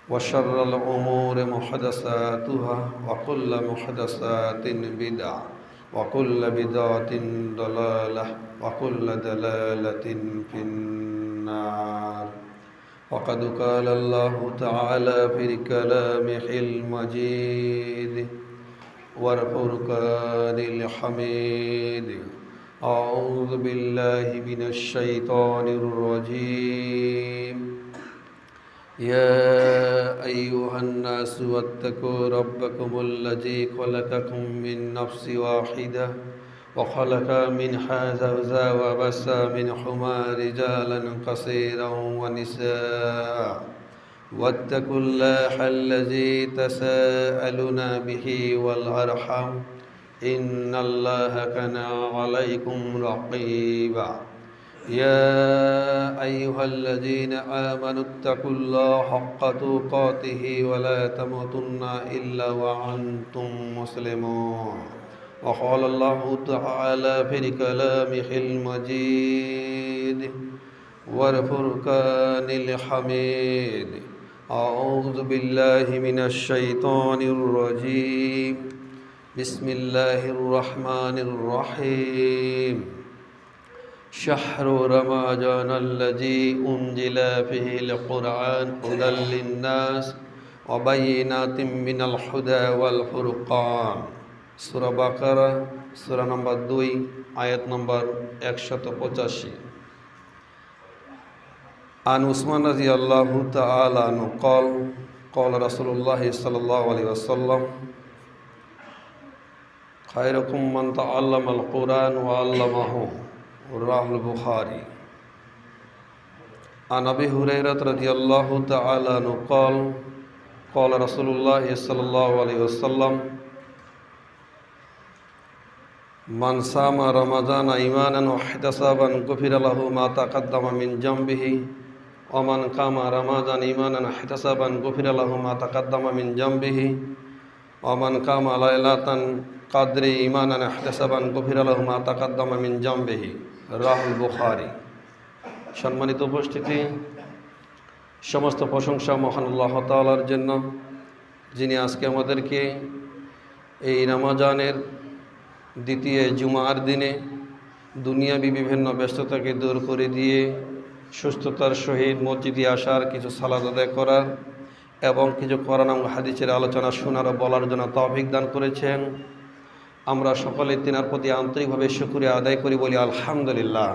وشر الأمور محدثاتها وكل محدثات بدعة وكل بدعة ضلالة وكل ضلالة في النار. وقد قال الله تعالى في كلامه المجيد والفرقان الحميد: أعوذ بالله من الشيطان الرجيم. يا أيها الناس اتقوا ربكم الذي خلقكم من نفس واحدة وخلق منها زوجها وبث منهما رجالا كثيرا ونساء واتقوا الله الذي تساءلون به والأرحام إن الله كان عليكم رقيبا. يا أيها الذين آمنوا اتقوا الله حق تقاته ولا تموتن إلا وأنتم مسلمون. وقال الله تعالى في كلامه المجيد والفرقان الحميد: أعوذ بالله من الشيطان الرجيم. بسم الله الرحمن الرحيم. شهر رمضان الذي أنزل فيه القرآن هدى للناس وبينات من الهدى والفرقان. সূরা বাকারা সূরা নম্বর 2 আয়াত নম্বর 185। عن عثمان رضي الله تعالى عنه قال قال رسول الله صلى الله عليه وسلم: خيركم من تعلم القرآن وعلمه. رواه البخاري. عن أبي هريرة رضي الله تعالى عنه قال قال رسول الله صلى الله عليه وسلم: من صام رمضان إيمانا واحتسابا غفر له ما تقدم من ذنبه ومن قام رمضان إيمانا واحتسابا غفر له ما تقدم من ذنبه ومن قام ليلة قدر إيمانا واحتسابا غفر له ما تقدم من ذنبه. রাহুল বুখারী। সম্মানিত উপস্থিতি, সমস্ত প্রশংসা মহান আল্লাহ তাআলার জন্য, যিনি আজকে আমাদেরকে এই রমজানের দ্বিতীয় জুমার দিনে দুনিয়াবি বিভিন্ন ব্যস্ততাকে দূর করে দিয়ে সুস্থতার সহিত মসজিদে আসার, কিছু সালাত আদায় করার এবং কিছু কোরআন এবং হাদিসের আলোচনা শোনার ও বলার জন্য তৌফিক দান করেছেন। আমরা সকলে তিনার প্রতি আন্তরিকভাবে শুকরিয়া আদায় করি, বলি আলহামদুলিল্লাহ।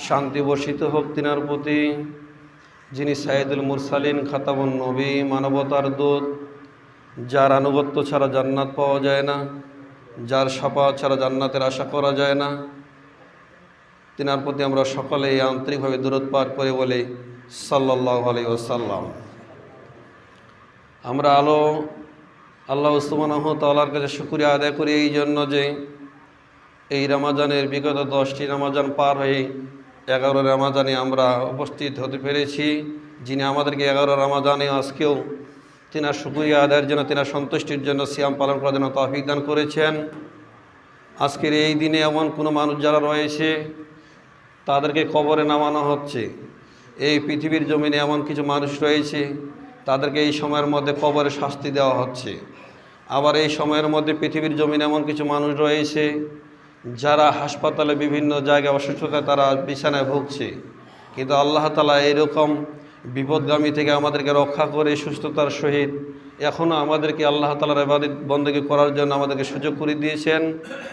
শান্তি বর্ষিত হোক তিনার প্রতি, যিনি সাইয়্যিদুল মুরসালিন, খাতামুন নবী, মানবতার দূত, যার আনুগত্য ছাড়া জান্নাত পাওয়া যায় না, যার শাফাআত ছাড়া জান্নাতের আশা করা যায় না। তিনার প্রতি আমরা সকলেই আন্তরিকভাবে দরুদ পাঠ করে বলি সাল্লাল্লাহু আলাইহি ওয়াসাল্লাম। আমরা আল্লাহ সুবহানাহু ওয়া তাআলার কাছে শুকরিয়া আদায় করি এই জন্য যে এই রমজানের বিগত 10টি রমজান পার হয়ে 11 রমজানে আমরা উপস্থিত হতে পেরেছি। যিনি আমাদেরকে 11 রমজানে আজকেও তিনার শুকরিয়া আদায়ের জন্য, তিনার সন্তুষ্টির জন্য সিয়াম পালন করার জন্য তৌফিক দান করেছেন। আজকের এই দিনে এমন কোনো মানুষ যারা রয়েছে তাদেরকে কবরে নামানো হচ্ছে। এই পৃথিবীর জমিনে এমন কিছু মানুষ রয়েছে তাদেরকে এই সময়ের মধ্যে কবরে শাস্তি দেওয়া হচ্ছে। আবার এই সময়ের মধ্যে পৃথিবীর জমিনে এমন কিছু মানুষ রয়েছে যারা হাসপাতালে বিভিন্ন জায়গায় অসুস্থতায় তারা বিছানায় ভুগছে, কিন্তু আল্লাহ তাআলা এরকম বিপদগামী থেকে আমাদেরকে রক্ষা করে সুস্থতার সহিত এখনও আমাদেরকে আল্লাহ তাআলার ইবাদত বন্দেগী করার জন্য আমাদেরকে সুযোগ করে দিয়েছেন।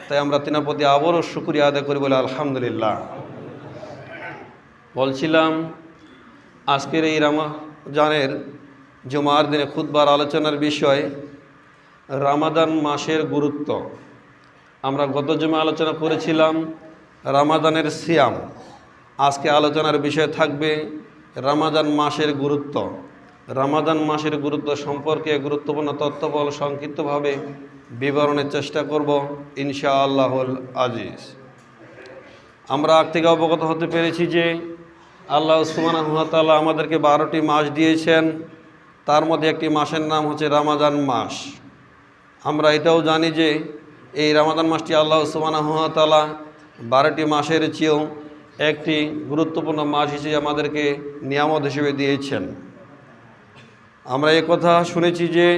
তাই আমরা তিনার প্রতি আবারও শুকরিয়া আদায় করি, বলে আলহামদুলিল্লাহ। বলছিলাম আজকের এই রমজানের জুমার দিনে খুতবার আলোচনার বিষয় রমাদান মাসের গুরুত্ব। আমরা গত জুমা আলোচনা করেছিলাম রমাদানের সিয়াম। আজকে আলোচনার বিষয় থাকবে রমাদান মাসের গুরুত্ব। রমাদান মাসের গুরুত্ব সম্পর্কে গুরুত্বপূর্ণ তথ্যবল সংক্ষিপ্তভাবে বিবরণের চেষ্টা করব ইনশাআল্লাহুল আজিজ। আমরা আগ থেকে অবগত হতে পেরেছি যে আল্লাহ সুবহানাহু ওয়া তাআলা আমাদেরকে 12টি মাস দিয়েছেন। তার মধ্যে একটি মাসের নাম হচ্ছে রমাদান মাস। আমরা এটাও জানি যে এই রমাদান মাসটি আল্লাহ সুবহানাহু ওয়া তাআলা 12টি মাসের চেয়েও একটি গুরুত্বপূর্ণ মাস হিসেবে আমাদেরকে নিয়ামত হিসেবে দিয়েছেন। আমরা এই কথা শুনেছি যে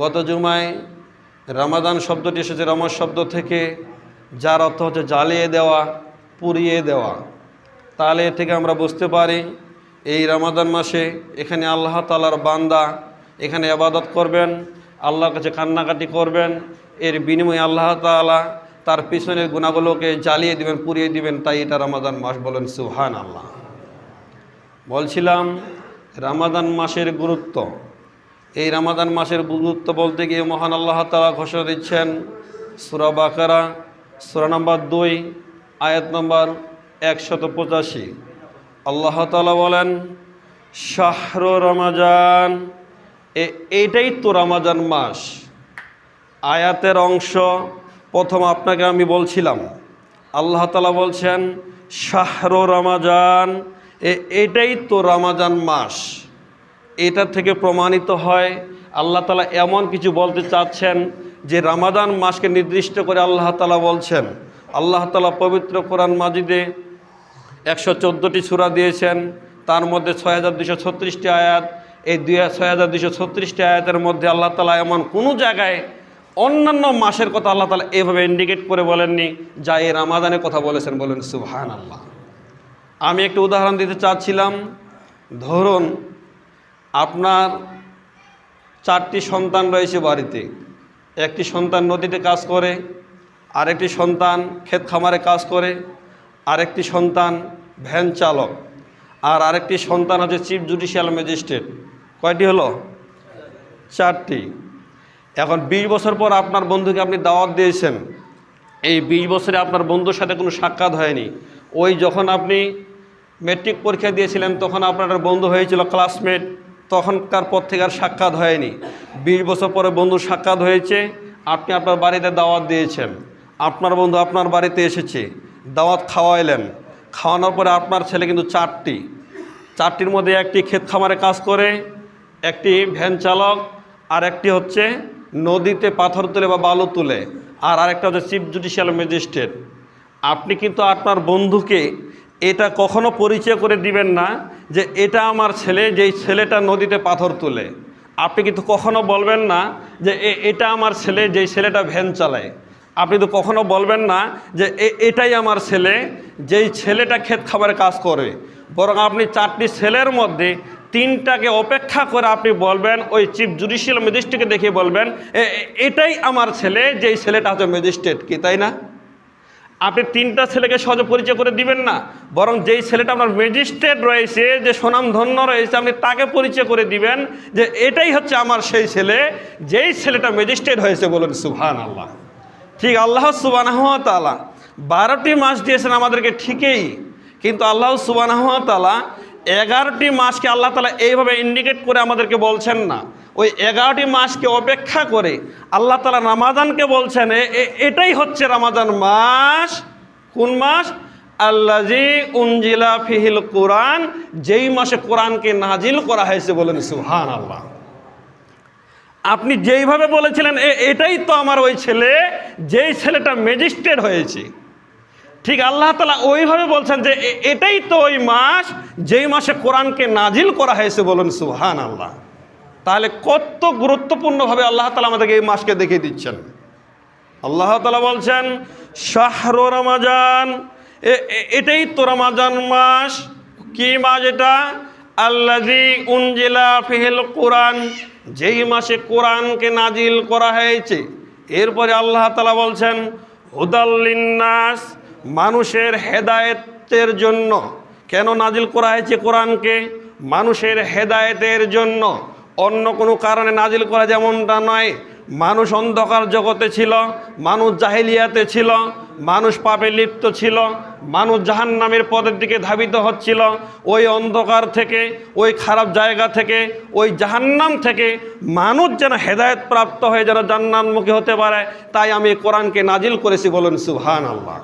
গত জুমায় রমাদান শব্দটি এসেছে রমজ শব্দ থেকে, যার অর্থ হচ্ছে জ্বালিয়ে দেওয়া, পুড়িয়ে দেওয়া। তাহলে এ থেকে আমরা বুঝতে পারি এই রমাদান মাসে এখানে আল্লাহ তাআলার বান্দা এখানে ইবাদত করবেন, আল্লাহর কাছে কান্নাকাটি করবেন, এর বিনিময়ে আল্লাহ তাআলা তার পিছনের গুনাহগুলোকে জ্বালিয়ে দিবেন, পুড়িয়ে দিবেন। তাই এটা রমাদান মাস, বলেন সুবহানাল্লাহ। বলছিলাম রমাদান মাসের গুরুত্ব। এই রমাদান মাসের গুরুত্ব বলতে গিয়ে মহান আল্লাহ তাআলা ঘোষণা দিচ্ছেন সূরা বাকারা সূরা নম্বর 2 আয়াত নম্বর 185। আল্লাহ তাআলা বলেন শাহরু রমাজান, এইটাই তো রমাজান মাস। আয়াতের অংশ প্রথম আপনাকে আমি বলছিলাম, আল্লাহ তাআলা বলছেন শাহরু রমাজান, এটাই তো রমাজান মাস। এটা থেকে প্রমাণিত হয় আল্লাহ তাআলা এমন কিছু বলতে চাচ্ছেন যে রমাদান মাসকে নির্দিষ্ট করে আল্লাহ তাআলা বলছেন। আল্লাহ তাআলা পবিত্র কোরআন মাজিদে 114টি সূরা দিয়েছেন, তার মধ্যে 6236টি আয়াত। এই 6236টি আয়াতের মধ্যে আল্লাহ তাআলা এমন কোনো জায়গায় অন্যান্য মাসের কথা আল্লাহ তাআলা এভাবে ইন্ডিকেট করে বলেননি যা এই রমাদানের কথা বলেছেন, বলেন সুবহানাল্লাহ। আমি একটু উদাহরণ দিতে চাচ্ছিলাম। ধরুন আপনার 4টি সন্তান রয়েছে বাড়িতে। একটি সন্তান নদীতে কাজ করে, আরেকটি সন্তান ক্ষেত খামারে কাজ করে, আরেকটি সন্তান ভ্যান চালক, আর আরেকটি সন্তান হচ্ছে চিফ জুডিশিয়াল ম্যাজিস্ট্রেট। কয়টি হলো? 4টি। এখন 20 বছর পর আপনার বন্ধুকে আপনি দাওয়াত দিয়েছেন। এই 20 বছরে আপনার বন্ধুর সাথে কোনো সাক্ষাৎ হয়নি। ওই যখন আপনি ম্যাট্রিক পরীক্ষা দিয়েছিলেন তখন আপনার বন্ধু হয়েছিল ক্লাসমেট, তখনকার পর থেকে আর সাক্ষাৎ হয়নি। 20 বছর পরে বন্ধুর সাক্ষাৎ হয়েছে, আপনি আপনার বাড়িতে দাওয়াত দিয়েছেন, আপনার বন্ধু আপনার বাড়িতে এসেছে, দাওয়াত খাওয়াইলেন। খাওয়ানোর পরে আপনার ছেলে কিন্তু 4টির মধ্যে একটি ক্ষেত খামারে কাজ করে, একটি ভ্যান চালক, আর একটি হচ্ছে নদীতে পাথর তুলে বা বালু তুলে, আর আরেকটা হচ্ছে চিফ জুডিশিয়াল ম্যাজিস্ট্রেট। আপনি কিন্তু আপনার বন্ধুকে এটা কখনো পরিচয় করে দিবেন না যে এটা আমার ছেলে, যেই ছেলেটা নদীতে পাথর তুলে। আপনি কিন্তু কখনো বলবেন না যে এটা আমার ছেলে, যেই ছেলেটা ভ্যান চালায়। আপনি তো কখনো বলবেন না যে এটাই আমার ছেলে, যেই ছেলেটা ক্ষেত খামারে কাজ করে। বরং আপনি 4টি ছেলের মধ্যে 3টাকে অপেক্ষা করে আপনি বলবেন, ওই চিফ জুডিশিয়াল ম্যাজিস্ট্রেটকে দেখে বলবেন এটাই আমার ছেলে, যেই ছেলেটা হচ্ছে ম্যাজিস্ট্রেট। কি তাই না? আপনি 3টা ছেলেকে সহজে পরিচয় করে দিবেন না, বরং যেই ছেলেটা আপনার ম্যাজিস্ট্রেট রয়েছে, যে সুনামধন্য রয়েছে, আপনি তাকে পরিচয় করে দিবেন যে এটাই হচ্ছে আমার সেই ছেলে, যেই ছেলেটা ম্যাজিস্ট্রেট হয়েছে, বলেন সুবহানাল্লাহ। ঠিক আল্লাহ সুবহানাহু ওয়া তাআলা 12টি মাস দিয়েছেন আমাদেরকে ঠিকই, কিন্তু আল্লাহ সুবহানাহু ওয়া তাআলা 11টি মাসকে আল্লাহ তাআলা এইভাবে ইন্ডিকেট করে আমাদেরকে বলছেন না। ওই 11টি মাসকে অপেক্ষা করে আল্লাহ তাআলা রমাদানকে বলছেন এটাই হচ্ছে রমাদান মাস। কোন মাস? আল্লাযী উনজিলা ফিহিল কোরআন, যেই মাসে কোরআনকে নাজিল করা হয়েছে, বলেন সুবহানাল্লাহ। আপনি যেইভাবে বলেছিলেন এটাই তো আমার ওই ছেলে, যেই ছেলেটা ম্যাজিস্ট্রেট হয়েছে, ঠিক আল্লাহ তাআলা ওইভাবে বলছেন যে এটাই তো ওই মাস, যেই মাসে কোরআনকে নাজিল করা হয়েছে, বলেন সুবহানাল্লাহ। তাহলে কত গুরুত্বপূর্ণভাবে আল্লাহ তাআলা আমাদেরকে এই মাসকে দেখিয়ে দিচ্ছেন। আল্লাহ তাআলা বলছেন শাহরু রমাজান, এটাই তো রমাজান মাস। কি মাস এটা? আল্লাযী উনজিলা ফিহিল কোরআন, যেই মাসে কোরআনকে নাজিল করা হয়েছে। এরপরে আল্লাহ তাআলা বলছেন হুদাল লিন্নাস, মানুষের হেদায়েতের জন্য। কেন নাজিল করা হয়েছে কোরআনকে? মানুষের হেদায়েতের জন্য, অন্য কোনো কারণে নাজিল করা যেমনটা নয়। মানুষ অন্ধকার জগতে ছিল, মানুষ জাহেলিয়াতে ছিল, মানুষ পাপে লিপ্ত ছিল, মানুষ জাহান্নামের পথের দিকে ধাবিত হচ্ছিল। ওই অন্ধকার থেকে, ওই খারাপ জায়গা থেকে, ওই জাহান্নাম থেকে মানুষ যেন হেদায়েত প্রাপ্ত হয়ে যেন জান্নাতমুখী হতে পারে, তাই আমি কোরআনকে নাজিল করেছি, বলেন সুবহানাল্লাহ।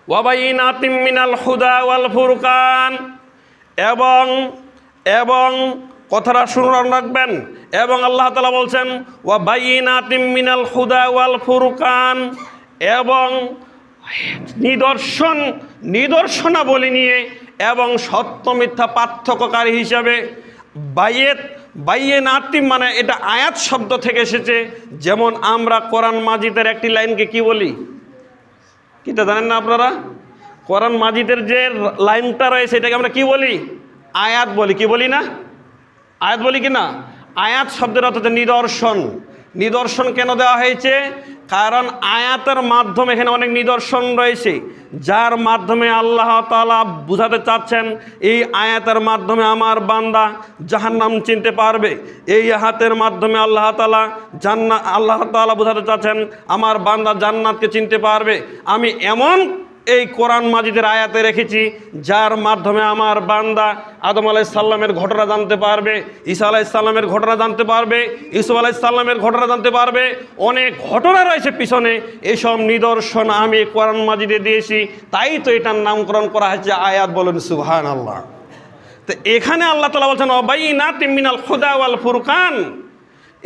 ওয়া বাইনাতিম মিনাল হুদা ওয়াল ফুরকান, এবং কথাটা শুনুন রাখবেন, এবং আল্লাহ তাআলা বলছেন ওয়া বাইনাতিম মিনাল হুদা ওয়াল ফুরকান, এবং নিদর্শনাবলী নিয়ে এবং সত্য মিথ্যা পার্থক্যকারী হিসাবে বাইয়েনাতি মানে এটা আয়াত শব্দ থেকে এসেছে। যেমন আমরা কোরআন মাজিদের একটি লাইনকে কি বলি, কিটা জানেন না আপনারা? কোরআন মাজিদের যে লাইনটা রয়েছে এটাকে আমরা কি বলি? আয়াত বলি। কি বলি না? আয়াত বলি কি না? আয়াত শব্দের অর্থ হচ্ছে নিদর্শন। নিদর্শন কেন দেওয়া হয়েছে? কারণ আয়াতের মাধ্যমে এখানে অনেক নিদর্শন রয়েছে, যার মাধ্যমে আল্লাহ তাআলা বুঝাতে চাচ্ছেন এই আয়াতের মাধ্যমে আমার বান্দা জাহান্নাম চিনতে পারবে। এই আয়াতের মাধ্যমে আল্লাহ তাআলা বুঝাতে চাচ্ছেন আমার বান্দা জান্নাতকে চিনতে পারবে। আমি এমন এই কোরআন মাজিদের আয়াতে রেখেছি যার মাধ্যমে আমার বান্দা আদম আলাইহিস সালামের ঘটনা জানতে পারবে, ঈসা আলাইহিস সালামের ঘটনা জানতে পারবে, ইউসুফ আলাইহিস সালামের ঘটনা জানতে পারবে। অনেক ঘটনা রয়েছে পিছনে, এসব নিদর্শন আমি কোরআন মাজিদে দিয়েছি, তাই তো এটার নামকরণ করা হয়েছে আয়াত। বলেন সুবহানাল্লাহ। তো এখানে আল্লাহ তাআলা বলছেন ওয়াবাইনাতিম মিনাল হুদা ওয়াল ফুরকান,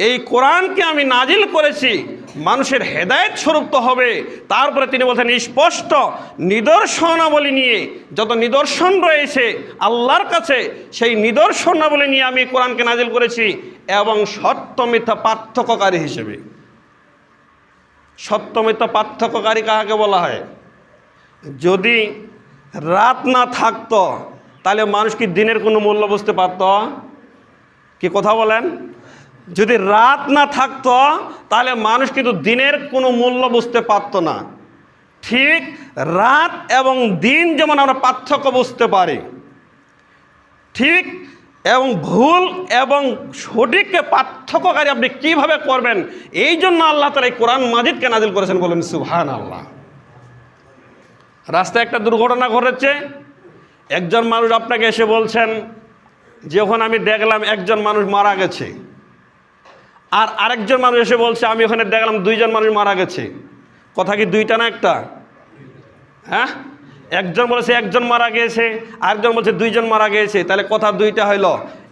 এই কোরআনকে আমি নাজিল করেছি মানুষের হেদায়েত স্বরূপ তো হবে। তারপরে তিনি বলছেন স্পষ্ট নিদর্শনাবলী নিয়ে, যত নিদর্শন রয়েছে আল্লাহর কাছে সেই নিদর্শনাবলী নিয়ে আমি কোরআনকে নাজিল করেছি, এবং সত্য মিথ্যা পার্থক্যকারী হিসেবে। সত্য মিথ্যা পার্থক্যকারী কাকে বলা হয়? যদি রাত না থাকতো তাহলে মানুষ কি দিনের কোনো মূল্য বুঝতে পারত? কি কথা বলেন? যদি রাত না থাকতো তাহলে মানুষ কিন্তু দিনের কোনো মূল্য বুঝতে পারতো না। ঠিক রাত এবং দিন যেমন আমরা পার্থক্য বুঝতে পারি, ঠিক এবং ভুল এবং সঠিককে পার্থক্যকারী আপনি কিভাবে করবেন, এই জন্য আল্লাহ তাআলা এই কোরআন মাজিদকে নাজিল করেছেন। বলেন সুবহানাল্লাহ। রাস্তায় একটা দুর্ঘটনা ঘটেছে, একজন মানুষ আপনাকে এসে বলছেন যখন আমি দেখলাম একজন মানুষ মারা গেছে, আর আরেকজন মানুষ এসে বলছে আমি ওখানে দেখলাম দুইজন মানুষ মারা গেছে। কথা কি দুইটা না একটা? হ্যাঁ, একজন বলেছে একজন মারা গিয়েছে, আরেকজন বলছে দুইজন মারা গিয়েছে, তাহলে কথা দুইটা হইল।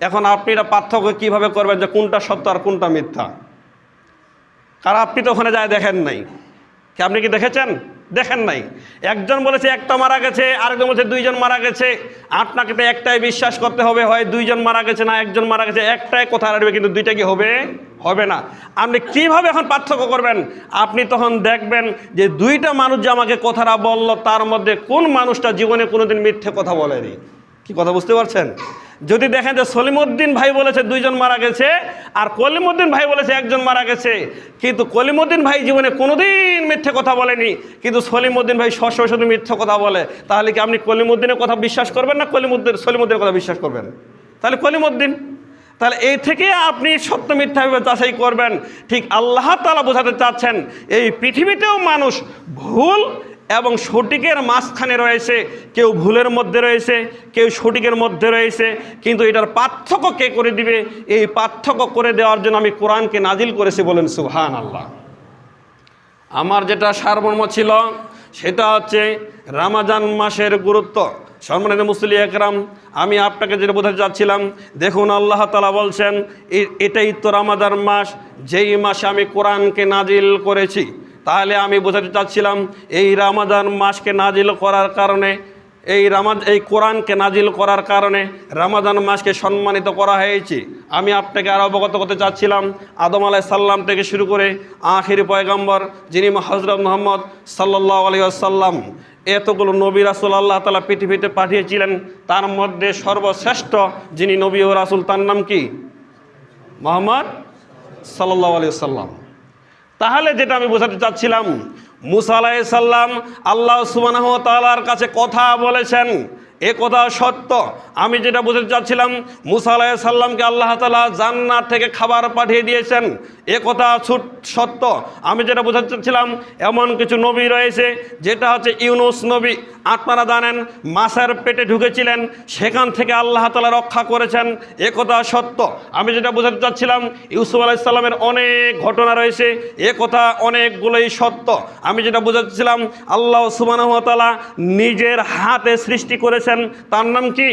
এখন আপনি এটা পার্থক্য কীভাবে করবেন যে কোনটা সত্য আর কোনটা মিথ্যা? কারণ আপনি তো ওখানে যায় দেখেন নাই। কি আপনি কি দেখেছেন? দেখেন নাই। একজন বলেছে একটা মারা গেছে, আরেকজন বলছে দুইজন মারা গেছে। আপনাকে তো একটাই বিশ্বাস করতে হবে, হয় দুইজন মারা গেছে না একজন মারা গেছে, একটাই কথা আসবে, কিন্তু দুইটা কি হবে? হবে না। আপনি কিভাবে এখন পার্থক্য করবেন? আপনি তখন দেখবেন যে দুইটা মানুষ যে আমাকে কথাটা বলল তার মধ্যে কোন মানুষটা জীবনে কোনোদিন মিথ্যে কথা বলেনি। কি কথা বুঝতে পারছেন? যদি দেখেন যে সলিমউদ্দিন ভাই বলেছে দুইজন মারা গেছে আর কলিমউদ্দিন ভাই বলেছে একজন মারা গেছে, কিন্তু কলিমউদ্দিন ভাই জীবনে কোনোদিন মিথ্যে কথা বলেনি, কিন্তু সলিমউদ্দিন ভাই সবসময় শুধু মিথ্যে কথা বলে, তাহলে কি আপনি কলিমউদ্দিনের কথা বিশ্বাস করবেন না সলিমউদ্দিনের কথা বিশ্বাস করবেন? তাহলে কলিমউদ্দিন। তাহলে এই থেকে আপনি সত্য মিথ্যাভাবে যাচাই করবেন। ঠিক আল্লাহ তাআলা বোঝাতে চাচ্ছেন এই পৃথিবীতেও মানুষ ভুল এবং সঠিকের মাঝখানে রয়েছে, কেউ ভুলের মধ্যে রয়েছে, কেউ সঠিকের মধ্যে রয়েছে, কিন্তু এটার পার্থক্য কে করে দিবে? এই পার্থক্য করে দেওয়ার জন্য আমি কোরআনকে নাজিল করেছি। বলেন সুবহানাল্লাহ। আমার যেটা সারমর্ম ছিল সেটা হচ্ছে রমজান মাসের গুরুত্ব। সম্মানিত মুসলিম একরাম, আমি আপনাকে যেটা বোঝাতে চাচ্ছিলাম, দেখুন আল্লাহ তাআলা বলছেন এটাই তো রমজান মাস, যেই মাসে আমি কোরআনকে নাজিল করেছি। তাহলে আমি বোঝাতে চাচ্ছিলাম এই রমজান মাসকে নাজিল করার কারণে, এই কোরআনকে নাজিল করার কারণে রমজান মাসকে সম্মানিত করা হয়েছে। আমি আপনাকে আরও অবগত করতে চাচ্ছিলাম আদম আলাইহিস সালাম থেকে শুরু করে আখির পয়গম্বর যিনি হযরত মুহাম্মদ সাল্লাল্লাহু আলাইহি ওয়াসাল্লাম, এতগুলো নবী রাসূল আল্লাহ তাআলা পৃথিবীতে পাঠিয়েছিলেন, তার মধ্যে সর্বশ্রেষ্ঠ যিনি নবী ও রাসূল তার নাম কি? মুহাম্মদ সাল্লাল্লাহু আলাইহি ওয়াসাল্লাম। তাহলে যেটা আমি বোঝাতে চাচ্ছিলাম, মুসা আলাইহিস সালাম আল্লাহ সুবহানাহু ওয়া তাআলার কাছে কথা বলেছেন, এ কথা সত্য। আমি যেটা বোঝাতে চাচ্ছিলাম, মুসা আলাইহিস সালামকে আল্লাহ তাআলা জান্নাত থেকে খাবার পাঠিয়ে দিয়েছেন, এ কথা সত্য। আমি যেটা বোঝাতে চাচ্ছিলাম, এমন কিছু নবী রয়েছে যেটা হচ্ছে ইউনুস নবী, আপনারা জানেন মাছের পেটে ঢুকেছিলেন, সেখান থেকে আল্লাহ তাআলা রক্ষা করেছেন, এ কথা সত্য। আমি যেটা বোঝাতে চাচ্ছিলাম, ইউসুফ আলাইহিস সালামের অনেক ঘটনা রয়েছে, এ কথা অনেকগুলোই সত্য। আমি যেটা বোঝাচ্ছিলাম, আল্লাহ সুবহানাহু ওয়া তাআলা নিজের হাতে সৃষ্টি করেছেন, তার নাম কি?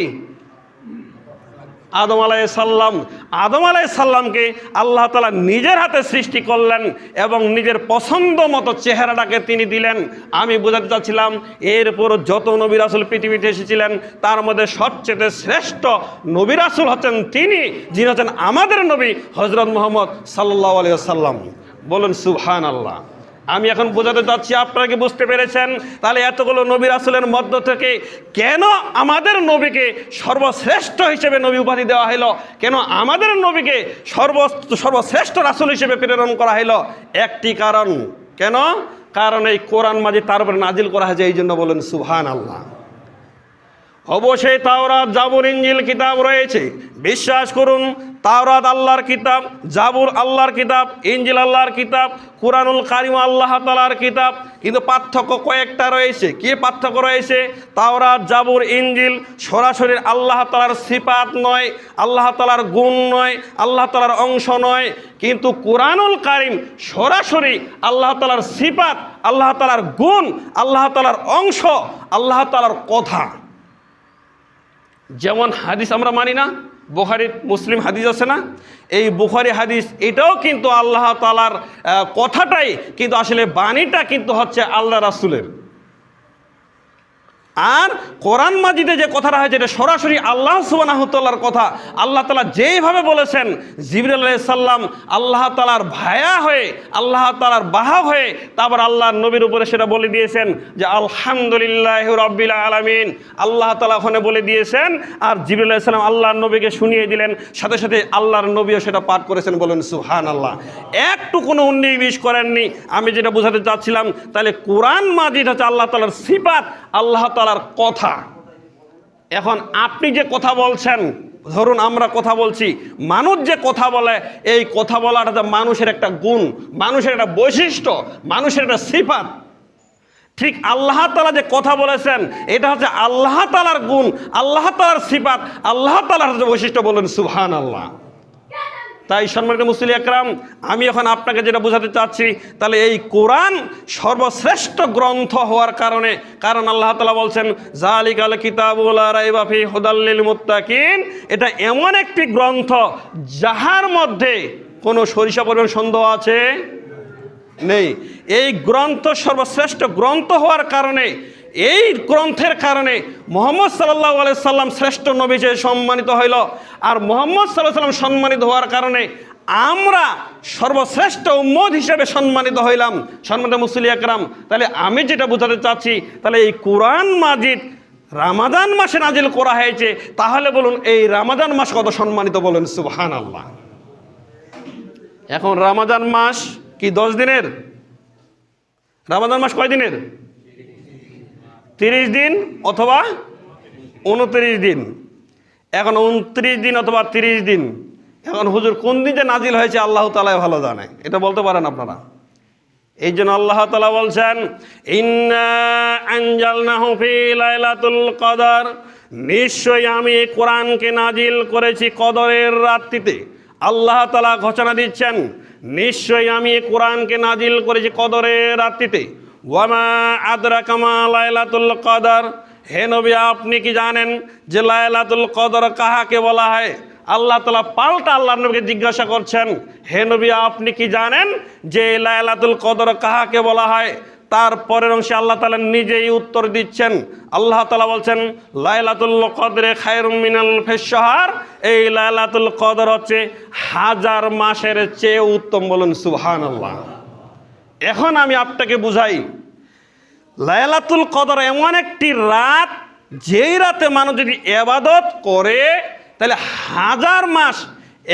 আদম আলাইহিসসালাম। আদম আলাইহিসসালামকে আল্লাহ তাআলা নিজের হাতে সৃষ্টি করলেন এবং নিজের পছন্দ মতো চেহারাটাকে তিনি দিলেন। আমি বোঝাতে চাচ্ছিলাম এরপর যত নবী রাসূল পৃথিবীতে এসেছিলেন তার মধ্যে সবচেয়ে শ্রেষ্ঠ নবী রাসূল হচ্ছেন তিনি, যিনি হচ্ছেন আমাদের নবী হযরত মুহাম্মদ সাল্লাল্লাহু আলাইহি ওয়াসাল্লাম। বলুন সুবহানাল্লাহ। আমি এখন বোঝাতে চাচ্ছি, আপনারা কি বুঝতে পেরেছেন? তাহলে এতগুলো নবী রাসূলের মধ্য থেকে কেন আমাদের নবীকে সর্বশ্রেষ্ঠ হিসেবে নবী উপাধি দেওয়া হলো? কেন আমাদের নবীকে সর্বশ্রেষ্ঠ রাসূল হিসেবে প্রেরণ করা হলো? একটি কারণ। কেন? কারণ এই কোরআন মাজিদ তার উপরে নাজিল করা হয়েছে, এই জন্য বলেন সুবহানাল্লাহ। অবশ্যই তাওরাত, জাবুর, ইনজিল কিতাব রয়েছে, বিশ্বাস করুন। তাওরাত আল্লাহর কিতাব, জাবুর আল্লাহর কিতাব, ইনজিল আল্লাহর কিতাব, কুরআনুল কারীম আল্লাহ তাআলার কিতাব। কিন্তু পার্থক্য কয়েকটা রয়েছে। কি পার্থক্য রয়েছে? তাওরাত, জাবুর, ইনজিল সরাসরি আল্লাহ তাআলার সিফাত নয়, আল্লাহ তাআলার গুণ নয়, আল্লাহ তাআলার অংশ নয়। কিন্তু কুরআনুল কারীম সরাসরি আল্লাহ তাআলার সিফাত, আল্লাহ তাআলার গুণ, আল্লাহ তাআলার অংশ, আল্লাহ তাআলার কথা। যেমন হাদিস আমরা মানি না, বুখারী মুসলিম হাদিস আছে না? এই বুখারী হাদিস এটাও কিন্তু আল্লাহ তাআলার কথাটাই, কিন্তু আসলে বাণীটা কিন্তু হচ্ছে আল্লাহ রাসূলের। আর কোরআন মাজিদে যে কথাটা হয়েছে এটা সরাসরি আল্লাহ সুবহানাহু ওয়া তাআলার কথা। আল্লাহ তাআলা যেইভাবে বলেছেন, জিবরিল আলাইহিস সালাম আল্লাহ তাআলার ভায়া হয়ে, আল্লাহ তাআলার বাহক হয়ে তারপর আল্লাহর নবীর উপরে সেটা বলে দিয়েছেন যে আলহামদুলিল্লাহি রাব্বিল আলামিন। আল্লাহ তাআলা ওখানে বলে দিয়েছেন, আর জিবরিল আলাইহিস সালাম আল্লাহর নবীকে শুনিয়ে দিলেন, সাথে সাথে আল্লাহর নবীও সেটা পাঠ করেছেন। বলেন সুবহানাল্লাহ। একটু কোনো 19-20 করেননি। আমি যেটা বোঝাতে চাচ্ছিলাম, তাহলে কোরআন মাজিদ হচ্ছে আল্লাহ তাআলার সিফাত, আল্লাহ তাআলার কথা। এখন আপনি যে কথা বলছেন, ধরুন আমরা কথা বলছি, মানুষ যে কথা বলে, এই কথা বলাটা মানুষের একটা গুণ, মানুষের একটা বৈশিষ্ট্য, মানুষের একটা সিফাত। ঠিক আল্লাহ তাআলা যে কথা বলেছেন এটা হচ্ছে আল্লাহ তাআলার গুণ, আল্লাহ তাআলার সিফাত, আল্লাহ তাআলার বৈশিষ্ট্য। বলেন সুবহানাল্লাহ। তাই সম্মানিত মুসলিম একরাম, আমি এখন আপনাকে যেটা বোঝাতে চাচ্ছি, তাহলে এই কোরআন সর্বশ্রেষ্ঠ গ্রন্থ হওয়ার কারণে, কারণ আল্লাহ তাআলা বলছেন যালিকাল কিতাবু লা রাইবা ফি হুদাল লিল মুত্তাকিন। এটা এমন একটি গ্রন্থ যাহার মধ্যে কোনো সরিষা পরিমাণ সন্দেহ আছে নেই। এই গ্রন্থ সর্বশ্রেষ্ঠ গ্রন্থ হওয়ার কারণে, এই গ্রন্থের কারণে মুহাম্মদ সাল্লাল্লাহু আলাইহি সাল্লাম শ্রেষ্ঠ নবী হিসেবে সম্মানিত হইল। আর মুহাম্মদ সাল্লাল্লাহু আলাইহি সাল্লাম সম্মানিত হওয়ার কারণে আমরা সর্বশ্রেষ্ঠ উম্মত হিসেবে সম্মানিত হইলাম। সম্মানিত মুসলিম একরাম, তাহলে আমি যেটা বোঝাতে চাচ্ছি, তাহলে এই কোরআন মাজিদ রমাদান মাসে নাজিল করা হয়েছে, তাহলে বলুন এই রমাদান মাস কত সম্মানিত? বলেন সুবহানাল্লাহ। এখন রমাদান মাস কি 10 দিনের? রমাদান মাস কয় দিনের? 30 দিন অথবা 29 দিন। এখন 29 দিন অথবা 30 দিন। এখন হুজুর কোন দিন যে নাজিল হয়েছে আল্লাহ তাআলা ভালো জানে, এটা বলতে পারেন আপনারা। এই জন্য আল্লাহ তাআলা বলছেন ইন্না আনজালনাহু ফি লাইলাতুল কদর, নিশ্চয়ই আমি কোরআনকে নাজিল করেছি কদরের রাত্রিতে। আল্লাহ তাআলা ঘোষণা দিচ্ছেন নিশ্চয়ই আমি কোরআনকে নাজিল করেছি কদরের রাত্রিতে। ওয়ামা আদরাকা মা লাইলাতুল কদর, হে নবী আপনি কি জানেন যে লাইলাতুল কদর কাহাকে বলা হয়? আল্লাহ তাআলা পাল্টা আল্লাহর নবীকে জিজ্ঞাসা করছেন, হে নবী আপনি কি জানেন যে লাইলাতুল কদর কাহাকে বলা হয়? তারপরের অংশে আল্লাহ তাআলা নিজেই উত্তর দিচ্ছেন। আল্লাহ তাআলা বলছেন লাইলাতুল কদরে খায়রুম মিনাল আলফি শাহর, এই লাইলাতুল কদর হচ্ছে 1000 মাসের চেয়ে উত্তম। বলুন সুবহানাল্লাহ। এখন আমি আপনাকে বুঝাই, লাইলাতুল কদর এমন একটি রাত, যেই রাতে মানুষ যদি ইবাদত করে, তাহলে 1000 মাস,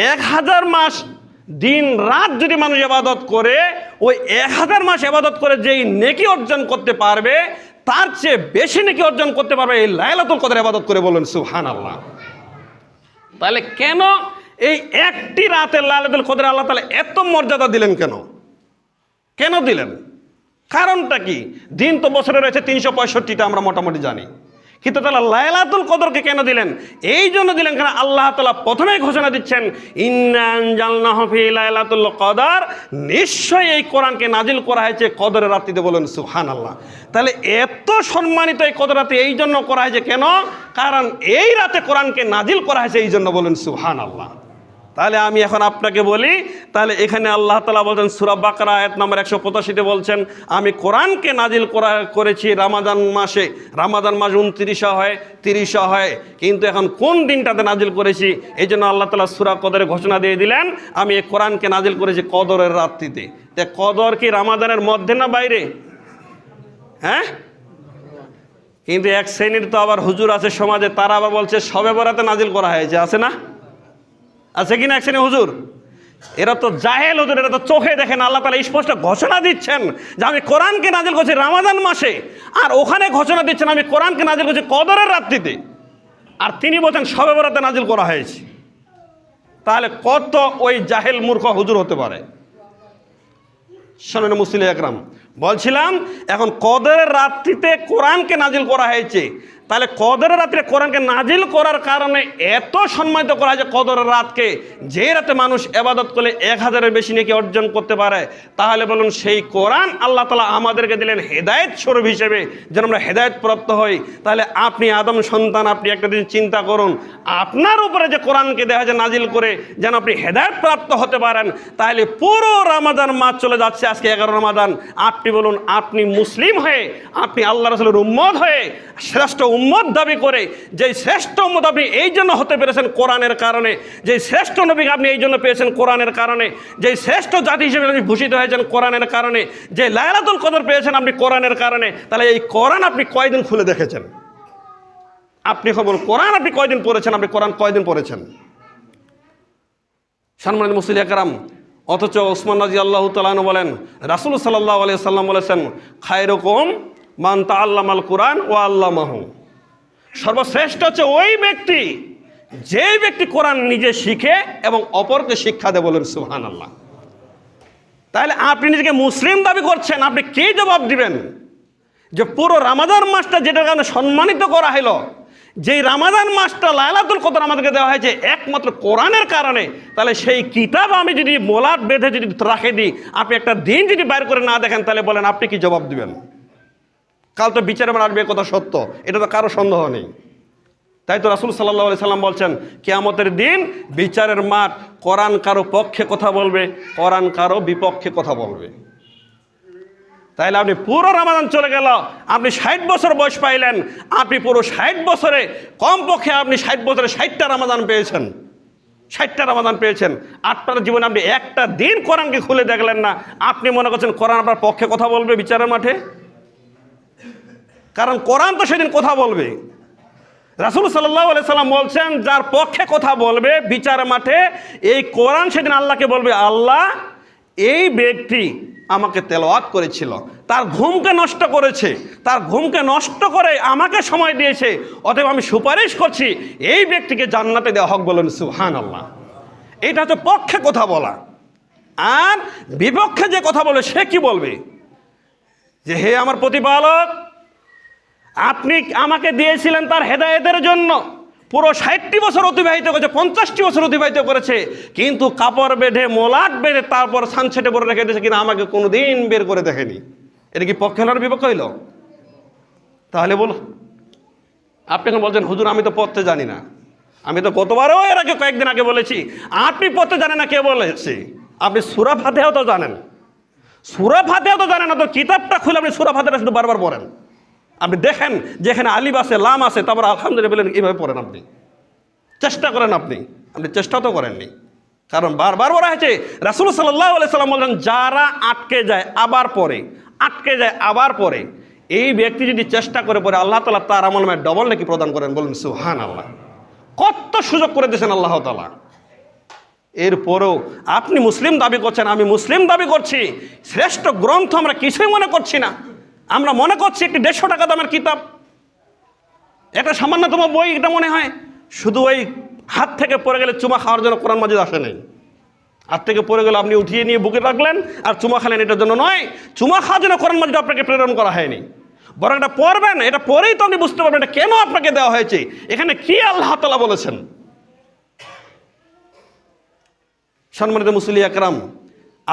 1000 মাস দিন রাত যদি মানুষ ইবাদত করে, ওই 1000 মাস ইবাদত করে যেই নেকি অর্জন করতে পারবে, তার চেয়ে বেশি নেকি অর্জন করতে পারবে এই লাইলাতুল কদর ইবাদত করে। বলুন সুবহানাল্লাহ। তাহলে কেন এই একটি রাতের লাইলাতুল কদর আল্লাহ তাআলা এত মর্যাদা দিলেন? কেন দিলেন? কারণটা কি? দিন তো বছরে রয়েছে 365টা, আমরা মোটামুটি জানি, কিন্তু তাআলা লাইলাতুল কদরকে কেন দিলেন? এই জন্য দিলেন কারণ আল্লাহ তাআলা প্রথমেই ঘোষণা দিচ্ছেন ইন্না আনজালনাহু ফি লাইলাতুল কদর, নিশ্চয়ই এই কোরআনকে নাজিল করা হয়েছে কদরের রাত্রিতে। বলেন সুবহানাল্লাহ। তাহলে এত সম্মানিত এই কদর রাতে এই জন্য করা হয়েছে কেন? কারণ এই রাতে কোরআনকে নাজিল করা হয়েছে এই জন্য। বলেন সুবহানাল্লাহ। তাহলে আমি এখন আপনাকে বলি, তাহলে এখানে আল্লাহ তাআলা বলছেন সূরা বাকারা আয়াত নম্বর 185-তে বলছেন আমি কোরআনকে নাজিল করেছি রমাদান মাসে। রমাদান মাস 29 হয়, 30 হয়, কিন্তু এখন কোন দিনটাতে নাজিল করেছি? এই জন্য আল্লাহ তাআলা সূরা কদরে ঘোষণা দিয়ে দিলেন আমি এই কোরআনকে নাজিল করেছি কদরের রাত্রিতে। তে কদর কি রমাদানের মধ্যে না বাইরে? হ্যাঁ, কিন্তু এক শ্রেণীর তো আবার হুজুর আছে সমাজে, তারা আবার বলছে শবে বরাতে নাজিল করা হয়েছে। আছে না? আছে কিনা এক শ্রেণী হুজুর? এরা তো জাহেল হুজুর, এরা তো চোখে দেখেন। আল্লাহ তাআলা স্পষ্ট ঘোষণা দিচ্ছেন যে আমি কোরআনকে নাজিল করছি রমাদান মাসে, আর ওখানে ঘোষণা দিচ্ছেন আমি কোরআনকে নাজিল করছি কদরের রাত্রিতে, আর তিনি বলছেন শবে বরাতে নাজিল করা হয়েছে। তাহলে কত ওই জাহেল মূর্খ হুজুর হতে পারে? শোনেন মুসলিম একরাম, বলছিলাম এখন কদরের রাত্রিতে কোরআনকে নাজিল করা হয়েছে, তাহলে কদরের রাত্রে কোরআনকে নাজিল করার কারণে এত সম্মানিত করা হয়েছে কদরের রাতকে, যে রাতে মানুষ ইবাদত করলে 1000-এর বেশি নেকি অর্জন করতে পারে। তাহলে বলুন সেই কোরআন আল্লাহ তাআলা আমাদেরকে দিলেন হেদায়েত স্বরূপ হিসেবে, যেন আমরা হেদায়েত প্রাপ্ত হই। তাহলে আপনি আদম সন্তান, আপনি একটা দিন চিন্তা করুন, আপনার উপরে যে কোরআনকে দেওয়া হয়েছে নাজিল করে যেন আপনি হেদায়েত প্রাপ্ত হতে পারেন। তাহলে পুরো রমাদান মাস চলে যাচ্ছে, আজকে 11 রমাদান। আপনি বলুন, আপনি মুসলিম হয়ে, আপনি আল্লাহ রাসূলের উম্মত হয়ে, শ্রেষ্ঠ উম্মত দাবি করে, যে শ্রেষ্ঠ উম্মত আপনি এই জন্য হতে পেরেছেন কোরআনের কারণে, যে শ্রেষ্ঠ নবীকে আপনি এই জন্য পেয়েছেন কোরআনের কারণে, যে শ্রেষ্ঠ জাতি হিসেবে আপনি ভূষিত হয়েছেন কোরআনের কারণে, যে লাইলাতুল কদর পেয়েছেন আপনি কোরআনের কারণে। তাহলে এই কোরআন আপনি কয়দিন খুলে দেখেছেন? আপনি খবর কোরআন আপনি কয়দিন পড়েছেন? আপনি কোরআন কয়দিন পড়েছেন? সম্মানিত মুসলিম একরাম, অথচ ওসমান রাদিয়াল্লাহু তাআলা আনহু বলেন রাসূল সাল্লাল্লাহু আলাইহি ওয়াসাল্লাম বলেছেন খায়রুকুম মান তাআল্লামাল কুরআন ওয়া আল্লামাহু, সর্বশ্রেষ্ঠ হচ্ছে ওই ব্যক্তি যে ব্যক্তি কোরআন নিজে শিখে এবং অপরকে শিক্ষা দেয়। বলেন সুবহানাল্লাহ। তাহলে আপনি নিজেকে মুসলিম দাবি করছেন, আপনি কি জবাব দিবেন যে পুরো রমাদান মাসটা যেটার কারণে সম্মানিত করা হলো, যেই রমাদান মাসটা লাইলাতুল কদর আমাদেরকে দেওয়া হয়েছে একমাত্র কোরআনের কারণে, তাহলে সেই কিতাব আমি যদি মোলাদ বেঁধে যদি রাখে দিই, আপনি একটা দিন যদি বাইর করে না দেখেন, তাহলে বলেন আপনি কি জবাব দিবেন? কাল তো বিচারে আসবে, কথা সত্য, এটা তো কারো সন্দেহ নেই। তাই তো রাসূল সাল্লাল্লাহু আলাইহি সাল্লাম বলছেন কিয়ামতের দিন বিচারের মাঠ, কোরআন কারো পক্ষে কথা বলবে, কোরআন কারো বিপক্ষে কথা বলবে। তাইলে আপনি পুরো রমাদান চলে গেল, আপনি 60 বছর বয়স পাইলেন, আপনি পুরো 60 বছরে কমপক্ষে আপনি 60 বছরে 60টা রমাদান পেয়েছেন, 60টা রমাদান পেয়েছেন। আপনার জীবনে আপনি একটা দিন কোরআনকে খুলে দেখলেন না, আপনি মনে করছেন কোরআন আপনার পক্ষে কথা বলবে বিচারের মাঠে? কারণ কোরআন তো সেদিন কথা বলবে। রাসূল সাল্লাল্লাহু আলাইহি সাল্লাম বলছেন যার পক্ষে কথা বলবে বিচারের মাঠে, এই কোরআন সেদিন আল্লাহকে বলবে আল্লাহ এই ব্যক্তি আমাকে তেলাওয়াত করেছিল, তার ঘুমকে নষ্ট করেছে, তার ঘুমকে নষ্ট করে আমাকে সময় দিয়েছে, অতএব আমি সুপারিশ করছি এই ব্যক্তিকে জান্নাতে দেওয়া হোক। বলেন সুবহানাল্লাহ। এটা হচ্ছে পক্ষে কথা বলা। আর বিপক্ষে যে কথা বলে সে কি বলবে? যে হে আমার প্রতিপালক, আপনি আমাকে দিয়েছিলেন তার হেদায়েতের জন্য, পুরো 60টি বছর অতিবাহিত করেছে, 50টি বছর অতিবাহিত করেছে, কিন্তু কাপড় বেঁধে মোলাট বেঁধে তারপর সানসেটে পরে রেখে দিয়েছে, কিনা আমাকে কোনোদিন বের করে দেখেনি। এটা কি পক্ষে হলো বিপক্ষ হইল? তাহলে বলো, আপনি এখন বলছেন হুজুর আমি তো পড়তে জানি না। আমি তো কতবারও এর আগে কয়েকদিন আগে বলেছি আপনি পড়তে জানেন না। কে বলেছে? আপনি সূরা ফাতিহাও তো জানেন, সূরা ফাতিহাও তো জানেন না, তো কিতাবটা খুলে আপনি সূরা ফাতিহা শুধু বারবার পড়েন। আপনি দেখেন যেখানে আলিফ আছে লাম আছে তারপর আলহামদুলিল্লাহ বলেন, এইভাবে পড়েন। আপনি চেষ্টা করেন, আপনি চেষ্টা তো করেননি, কারণ বারবার বলা হয়েছে রাসূল সাল্লাল্লাহু আলাইহি সাল্লাম বলেন যারা আটকে যায় আবার পড়ে, আটকে যায় আবার পড়ে, এই ব্যক্তি যদি চেষ্টা করে পড়ে আল্লাহ তাআলা তার আমলনামায় ডবল নেকি প্রদান করেন। বলেন সুবহানাল্লাহ। কত সুযোগ করে দিয়েছেন আল্লাহ তাআলা। এরপরেও আপনি মুসলিম দাবি করছেন, আমি মুসলিম দাবি করছি, শ্রেষ্ঠ গ্রন্থ আমরা কিছুই মনে করছি না। আমরা মনে করছি একটি 150 টাকা দামের কিতাব, একটা সামান্যতম বই, এটা মনে হয় শুধু ওই হাত থেকে পড়ে গেলে চুমা খাওয়ার জন্য কোরআন মাজিদ আসে নাই। হাত থেকে পড়ে গেলে আপনি উঠিয়ে নিয়ে বুকে রাখলেন আর চুমা খেলেন, এটার জন্য নয়। চুমা খাওয়ার জন্য কোরআন মাজিদ আপনাকে প্রেরণ করা হয়নি। বরং এটা পড়বেন, এটা পড়েই তো আপনি বুঝতে পারবেন এটা কেন আপনাকে দেওয়া হয়েছে, এখানে কি আল্লাহ তাআলা বলেছেন। সম্মানিত মুসল্লি আকরাম,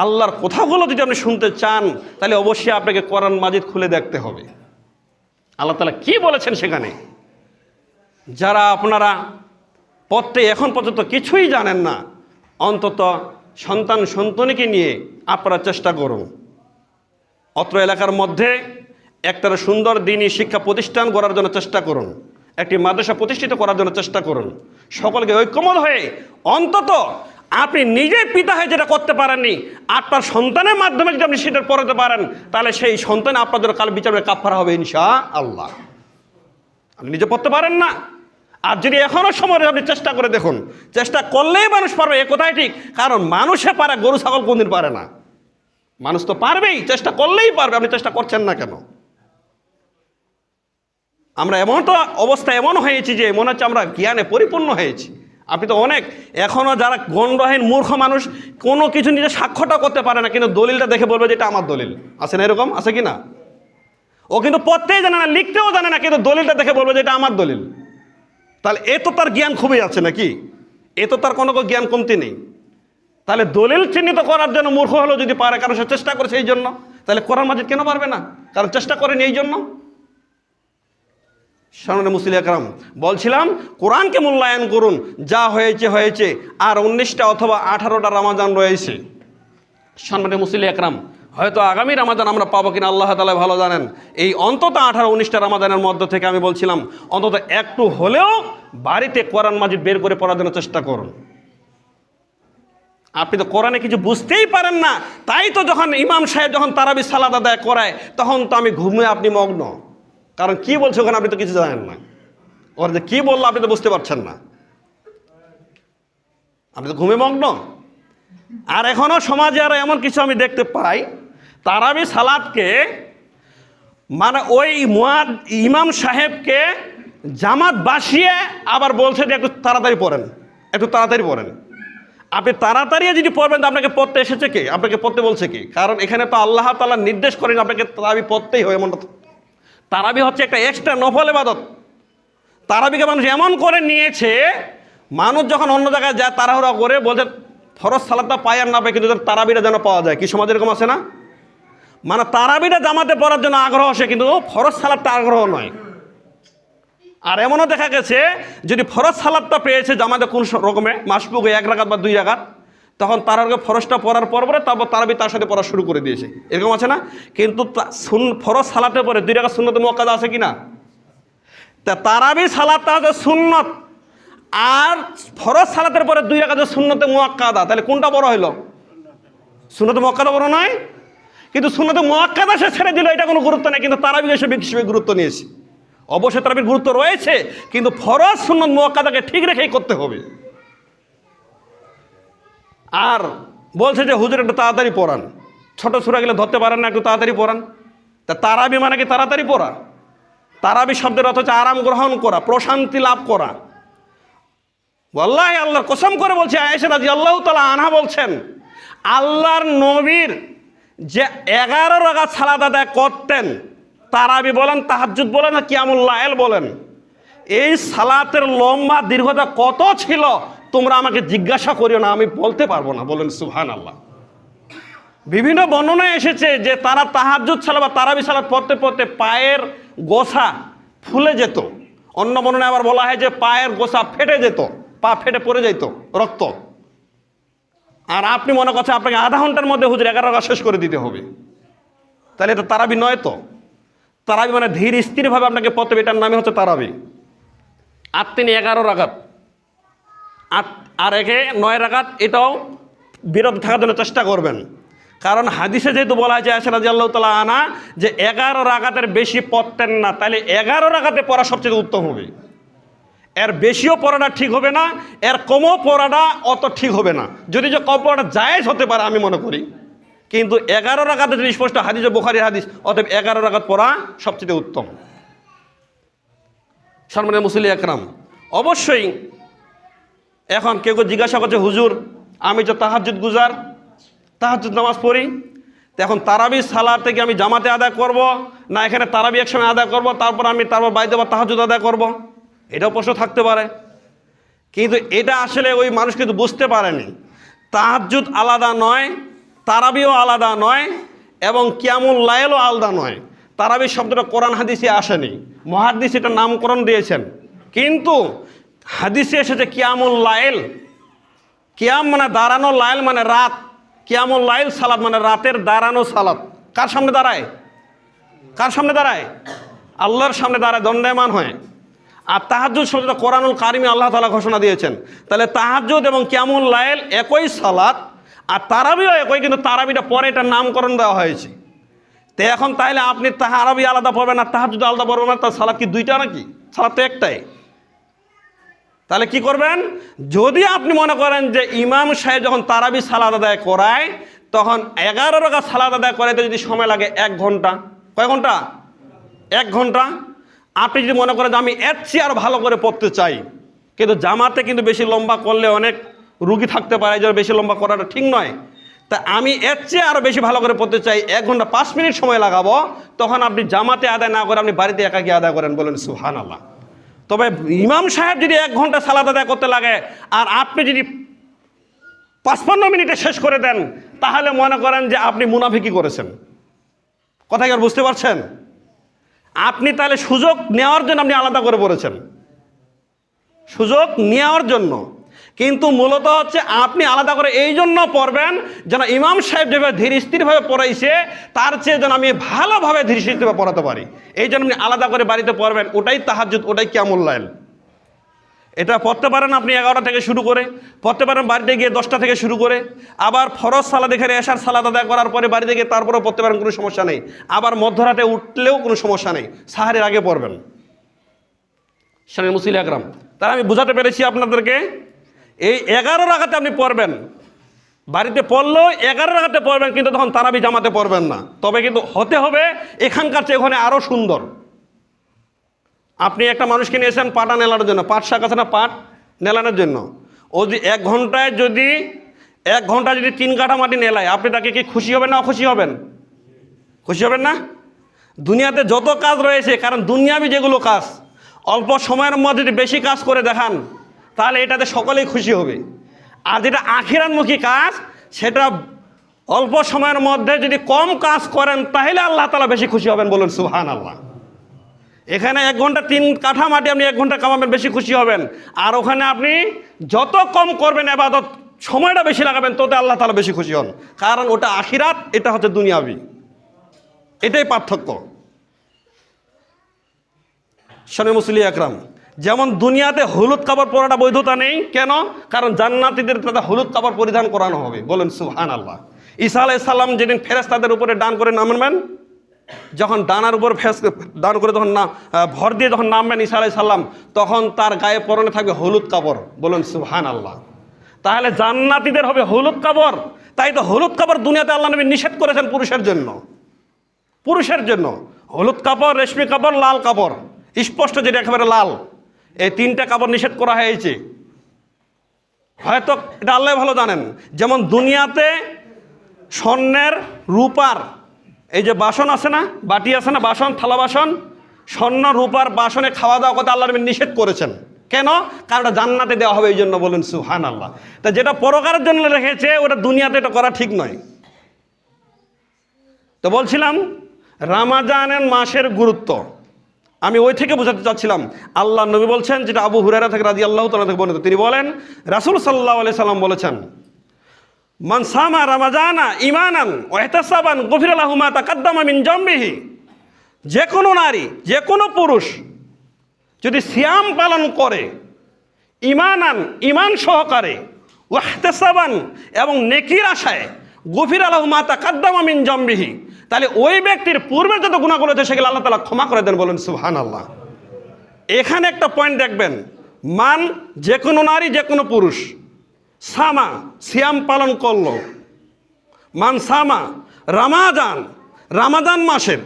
আল্লাহর কথাগুলো যদি আপনি শুনতে চান তাহলে অবশ্যই আপনাকে কোরআন মাজিদ খুলে দেখতে হবে আল্লাহ তাআলা কি বলেছেন সেখানে। যারা আপনারা পড়তে এখন পর্যন্ত কিছুই জানেন না, অন্তত সন্তানকে নিয়ে আপনারা চেষ্টা করুন। অত্র এলাকার মধ্যে একটা সুন্দর দ্বীনি শিক্ষা প্রতিষ্ঠান গড়ার জন্য চেষ্টা করুন, একটি মাদ্রাসা প্রতিষ্ঠিত করার জন্য চেষ্টা করুন। সকলকে ঐক্যমত হয়ে অন্তত আপনি নিজে পিতা হয়ে যেটা করতে পারেননি, আপনার সন্তানের মাধ্যমে যদি আপনি সেটা পড়াতে পারেন, তাহলে সেই সন্তান আপনাদের কাল বিচারে কাফারা হবে ইনশাআল্লাহ। আপনি নিজে পড়তে পারেন না, আর যদি এখনো সময় আপনি চেষ্টা করে দেখুন, চেষ্টা করলেই মানুষ পারবে, এ কথাই ঠিক। কারণ মানুষে পারে, গরু ছাগল কোনদিন পারে না। মানুষ তো পারবেই, চেষ্টা করলেই পারবে। আপনি চেষ্টা করছেন না কেন? আমরা এমন তো অবস্থা এমন হয়েছি যে মনে হচ্ছে আমরা জ্ঞানে পরিপূর্ণ হয়েছি। আপনি তো অনেক এখনও যারা গণ্ডহীন মূর্খ মানুষ কোনো কিছু নিজে সাক্ষ্যটা করতে পারে না, কিন্তু দলিলটা দেখে বলবে যে এটা আমার দলিল। আছে না এরকম? আছে কি না? ও কিন্তু পড়তেই জানে না, লিখতেও জানে না, কিন্তু দলিলটা দেখে বলবে যে এটা আমার দলিল। তাহলে এ তো তার জ্ঞান খুবই আছে নাকি? এ তো তার কোনো জ্ঞান কমতি নেই। তাহলে দলিল চিহ্নিত করার জন্য মূর্খ হলেও যদি পারে, কারণ সে চেষ্টা করেছে এই জন্য, তাহলে কোরআন মাজিদ কেন পারবে না? কারণ চেষ্টা করেনি এই জন্য। সম্মানিত মুসল্লি আকরাম, বলছিলাম কোরআনকে মূল্যায়ন করুন। যা হয়েছে হয়েছে, আর 19টা অথবা 18টা রমাজান রয়েছে। সম্মানিত মুসল্লি আকরাম, হয়তো আগামী রমাজান আমরা পাবো কিনা আল্লাহ তাআলা ভালো জানেন। এই অন্তত 18-19টা রমাজানের মধ্য থেকে আমি বলছিলাম অন্তত একটু হলেও বাড়িতে কোরআন মাজিদ বের করে পড়ার জন্য চেষ্টা করুন। আপনি তো কোরআনে কিছু বুঝতেই পারেন না, তাই তো যখন ইমাম সাহেব যখন তারাবি সালাত আদায় করায় তখন তো আমি ঘুমে আপনি মগ্ন। কারণ কি বলছে ওখানে আপনি তো কিছু জানেন না। ওর যে কি বললো আপনি তো বুঝতে পারছেন না, আপনি তো ঘুমে মগ্ন। আর এখনো সমাজে আরো এমন কিছু আমি দেখতে পাই, তারাবি সালাতকে মানে ওই ইমাম সাহেবকে জামাত বাসিয়ে আবার বলছে যে একটু তাড়াতাড়ি পড়েন, একটু তাড়াতাড়ি পড়েন। আপনি তাড়াতাড়ি যদি পড়বেন তো আপনাকে পড়তে এসেছে কে? আপনাকে পড়তে বলছে কি? কারণ এখানে তো আল্লাহ তাআলা নির্দেশ করেন আপনাকে তারাবি পড়তেই হয়। এমনটা তারাবি হচ্ছে একটা এক্সট্রা নফল ইবাদত। তারাবিকে মানুষ এমন করে নিয়েছে, মানুষ যখন অন্য জায়গায় যায় তাড়াহুড়া করে বলছে ফরজ সালাতটা পায় আর না পায়, কিন্তু তারাবিটা যেন পাওয়া যায়। কি সমাজ এরকম আছে না? মানে তারাবিটা জামাতে পড়ার জন্য আগ্রহ আসে, কিন্তু ফরজ সালাতটা আগ্রহ নয়। আর এমনও দেখা গেছে যদি ফরজ সালাতটা পেয়েছে জামাতে কোন রকমে মাসবুক 1 রাকাত বা 2 রাকাত, তখন তার আগে ফরজটা পড়ার পরে তারপর তারাবি তার সাথে পড়া শুরু করে দিয়েছে। এরকম আছে না? কিন্তু ফরজ সালাতের পরে 2 রাকাত সুন্নত মুআক্কাদা আছে কি না? তা তারাবি সালাতটা হচ্ছে সুন্নত, আর ফরজ সালাতের পরে 2 রাকাত সুন্নতে মুআক্কাদা। তাহলে কোনটা বড় হইল? সুন্নতে মুআক্কাদা বড় নয়? কিন্তু সুন্নতে মুআক্কাদা সে ছেড়ে দিল, এটা কোনো গুরুত্ব নেই, কিন্তু তারাবিকে সে বেশি গুরুত্ব নিয়েছে। অবশ্যই তারাবির গুরুত্ব রয়েছে, কিন্তু ফরজ সুন্নত মুআক্কাদাকে ঠিক রেখেই করতে হবে। আর বলছে যে হুজুর একটু তাড়াতাড়ি পড়ান, ছোট সূরা গেলে ধরতে পারেন না, একটু তাড়াতাড়ি পড়ান। তা তারাবি মানে কি তাড়াতাড়ি পড়া? তারাবি শব্দের অর্থ হচ্ছে আরাম গ্রহণ করা, প্রশান্তি লাভ করা। ওয়াল্লাহি আল্লাহর কসম করে বলছে, আয়েশা রাদিয়াল্লাহু তাআলা আনহা বলছেন, আল্লাহর নবীর যে 11 রাকাত সালাত আদায় করতেন, তারাবি বলেন, তাহাজ্জুদ বলেন, কিয়ামুল লাইল বলেন, এই সালাতের লম্বা দীর্ঘতা কত ছিল তোমরা আমাকে জিজ্ঞাসা করিও না, আমি বলতে পারবো না। বলেন সুবহানাল্লাহ। বিভিন্ন বর্ণনায় এসেছে যে তারা তাহাজ্জুদ সালাত বা তারাবি সালাত পড়তে পড়তে পায়ের গোছা ফুলে যেত। অন্য বর্ণনায় আবার বলা হয় যে পায়ের গোছা ফেটে যেত, পা ফেটে পড়ে যেত রক্ত। আর আপনি মনে করছেন আপনাকে আধা ঘন্টার মধ্যে হুজুর 11 রাকাত শেষ করে দিতে হবে, তাহলে এটা তারাবি নয় তো। তারাবি মানে ধীর স্থিরভাবে আপনাকে পড়তে হবে, এটার নামই হচ্ছে তারাবি। আর তিনি 11 রাকাত, আর একে 9 রাকাত, এটাও বিরত থাকার জন্য চেষ্টা করবেন। কারণ হাদিসে যেহেতু বলা হয়েছে আয়েশা রাদিয়াল্লাহু তাআলা আনহা যে 11 রাকাতের বেশি পড়তেন না, তাহলে 11 রাকাতে পড়া সবচেয়ে উত্তম হবে। এর বেশিও পড়াটা ঠিক হবে না, এর কমও পড়াটা অত ঠিক হবে না। যদি যে কম পড়াটা জায়েজ হতে পারে আমি মনে করি, কিন্তু 11 রাকাতে যদি স্পষ্ট হাদিসে বুখারীর হাদিস, অতএব 11 রাকাত পড়া সবচেয়ে উত্তম। সম্মানিত মুসল্লি আকরাম, অবশ্যই এখন কেউ জিজ্ঞাসা করছে হুজুর আমি তো তাহাজ্জুদ গুজার, তাহাজ্জুদ নামাজ পড়ি, তো এখন তারাবি সালাত থেকে আমি জামাতে আদায় করব, না এখানে তারাবি একসময় আদায় করব, তারপর বাড়িতে আবার তাহাজ্জুদ আদায় করব, এটাও প্রশ্ন থাকতে পারে। কিন্তু এটা আসলে ওই মানুষ কিন্তু বুঝতে পারেনি। তাহাজ্জুদ আলাদা নয়, তারাবিও আলাদা নয়, এবং কিয়ামুল লাইলও আলাদা নয়। তারাবি শব্দটা কোরআন হাদিসে আসেনি, মুহাদ্দিস এটা নামকরণ দিয়েছেন। কিন্তু হাদিসে এসেছে কিয়ামুল লাইল। কিয়াম মানে দাঁড়ানো, লাইল মানে রাত। কিয়ামুল লাইল সালাত মানে রাতের দাঁড়ানো সালাত। কার সামনে দাঁড়ায়? কার সামনে দাঁড়ায়? আল্লাহর সামনে দাঁড়ায়, দণ্ডায়মান হয়। আর তাহাজ্জুদ শব্দটা কোরআনুল কারিমে আল্লাহ তাআলা ঘোষণা দিয়েছেন। তাহলে তাহাজ্জুদ এবং কিয়ামুল লাইল একই সালাত, আর তারাবিও একই, কিন্তু তারাবিটা পরে এটার নামকরণ দেওয়া হয়েছে। তো এখন তাহলে আপনি তারাবি আলাদা পড়বেন আর তাহাজ্জুদ আলাদা পড়বেন না, তার সালাত কি দুইটা নাকি? সালাত তো একটাই। তাহলে কি করবেন? যদি আপনি মনে করেন যে ইমাম সাহেব যখন তারাবি সালাত আদায় করায় তখন 11 রাকাত সালাত আদায় করাইতে যদি সময় লাগে 1 ঘন্টা, কয় ঘন্টা? 1 ঘন্টা। আপনি যদি মনে করেন যে আমি এর চেয়ে আরও ভালো করে পড়তে চাই, কিন্তু জামাতে কিন্তু বেশি লম্বা করলে অনেক রুগী থাকতে পারে, এই জন্য বেশি লম্বা করাটা ঠিক নয়। তা আমি এর চেয়ে আরও বেশি ভালো করে পড়তে চাই, 1 ঘন্টা 5 মিনিট সময় লাগাবো, তখন আপনি জামাতে আদায় না করে আপনি বাড়িতে একাকী আদায় করেন। বলেন সুবহানাল্লাহ। তবে ইমাম সাহেব যদি 1 ঘন্টা সালাত আদায় করতে লাগে আর আপনি যদি 55 মিনিটে শেষ করে দেন, তাহলে মনে করেন যে আপনি মুনাফিকি করেছেন। কথা কি আর বুঝতে পারছেন? আপনি তাহলে সুযোগ নেওয়ার জন্য আপনি আলাদা করে পড়েছেন, সুযোগ নেওয়ার জন্য। কিন্তু মূলত হচ্ছে আপনি আলাদা করে এই জন্য পড়বেন যেন ইমাম সাহেব যেভাবে ধীর স্থিরভাবে পড়াইছে তার চেয়ে যেন আমি ভালোভাবে ধীর স্থিরভাবে পড়াতে পারি, এই জন্য আপনি আলাদা করে বাড়িতে পড়বেন। ওটাই তাহাজ্জুদ, ওটাই কিয়ামুল লাইল। এটা পড়তে পারেন আপনি 11টা থেকে শুরু করে, পড়তে পারেন বাড়িতে গিয়ে 10টা থেকে শুরু করে, আবার ফরজ সালাত এখানে এশার সালাত আদায় করার পরে বাড়িতে গিয়ে তারপরেও পড়তে পারেন, কোনো সমস্যা নেই। আবার মধ্যরাতে উঠলেও কোনো সমস্যা নেই, সাহারের আগে পড়বেন। শানে মুসলিম আকরাম, তাহলে আমি বুঝাতে পেরেছি আপনাদেরকে। এই 11 রাকাতে আপনি পড়বেন, বাড়িতে পড়লেও 11 রাকাতে পড়বেন, কিন্তু তখন তারাবি জামাতে পড়বেন না। তবে কিন্তু হতে হবে এখানকার চেয়ে ওখানে আরও সুন্দর। আপনি একটা মানুষকে নিয়েছেন পাটা নেলানোর জন্য, পাট শাক আছে না, পাট নেলানোর জন্য। ও যদি 1 ঘন্টায় যদি 3 কাঠা মাটি নেলায়, আপনি তাকে কি খুশি হবেন না অখুশি হবেন? খুশি হবেন না? দুনিয়াতে যত কাজ রয়েছে, কারণ দুনিয়াবি যেগুলো কাজ অল্প সময়ের মধ্যে যদি বেশি কাজ করে দেখান তাহলে এটাতে সকলেই খুশি হবে। আর যেটা আখিরাতমুখী কাজ, সেটা অল্প সময়ের মধ্যে যদি কম কাজ করেন তাহলে আল্লাহ তাআলা বেশি খুশি হবেন। বলুন সুবহানাল্লাহ। এখানে 1 ঘন্টা 3 কাঠা মাটি আপনি 1 ঘন্টা কামাবেন, বেশি খুশি হবেন। আর ওখানে আপনি যত কম করবেন ইবাদত, সময়টা বেশি লাগাবেন, তত আল্লাহ তাআলা বেশি খুশি হন। কারণ ওটা আখিরাত, এটা হচ্ছে দুনিয়াবি। এটাই পার্থক্য। শানে মুসলিম আকরাম, যেমন দুনিয়াতে হলুদ কাপড় পরাটা বৈধতা নেই, কেন? কারণ জান্নাতীদের তাদের হলুদ কাপড় পরিধান করানো হবে। বলেন সুবহানাল্লাহ। ঈসা আলাইহিস সালাম যেদিন ফেরেশতাদের উপরে ডান করে নামবেন, যখন ডানার উপর ডান করে যখন ভর দিয়ে যখন নামবেন ঈসা আলাইহিস সালাম, তখন তার গায়ে পরনে থাকবে হলুদ কাপড়। বলুন সুবহানাল্লাহ। তাহলে জান্নাতীদের হবে হলুদ কাপড়। তাই তো হলুদ কাপড় দুনিয়াতে আল্লাহ নবী নিষেধ করেছেন পুরুষের জন্য। পুরুষের জন্য হলুদ কাপড়, রেশমি কাপড়, লাল কাপড়, স্পষ্ট যেটা একেবারে লাল, এই 3টা কাপড় নিষেধ করা হয়েছে। হয়তো এটা আল্লাহ ভালো জানেন। যেমন দুনিয়াতে স্বর্ণের, রূপার এই যে বাসন আছে না, বাটি আছে না, বাসন, থালা বাসন, স্বর্ণ রূপার বাসনে খাওয়া দাওয়া কথা আল্লাহ নবী নিষেধ করেছেন। কেন? কারণ ওটা জান্নাতে দেওয়া হবে এই জন্য। বলুন সুবহানাল্লাহ। তা যেটা পরকারের জন্য রেখেছে ওটা দুনিয়াতে এটা করা ঠিক নয়। তো বলছিলাম রমজানের মাসের গুরুত্ব আমি ওই থেকে বোঝাতে চাচ্ছিলাম। আল্লাহ নবী বলছেন, যেটা আবু হুরায়রা থেকে রাদিয়াল্লাহু তাআলা থেকে বর্ণিত, তিনি বলেন রাসূল সাল্লাল্লাহু আলাইহি সাল্লাম বলেছেন, মান সামা রমাজানা ঈমানান ওয়া ইহতিসাবান গুফিরা লাহু মা তাকাদ্দামা মিন জামবিহি। যে কোনো নারী, যে কোনো পুরুষ যদি সিয়াম পালন করে ঈমানান, ঈমান সহকারে, ওয়া ইহতিসাবান এবং নেকির আশায়, গুফিরা লাহু মা তাকাদ্দামা মিন জামবিহি, তাহলে ওই ব্যক্তির পূর্বের যত গুনাহগুলো আছে সেগুলো আল্লাহ তাআলা ক্ষমা করে দেন। বলেন সুবহানাল্লাহ। এখানে একটা পয়েন্ট দেখবেন, মান যে কোনো নারী, যে কোনো পুরুষ, সামা সিয়াম পালন করলো, মান সামা রমাজান, রমাজান মাসের,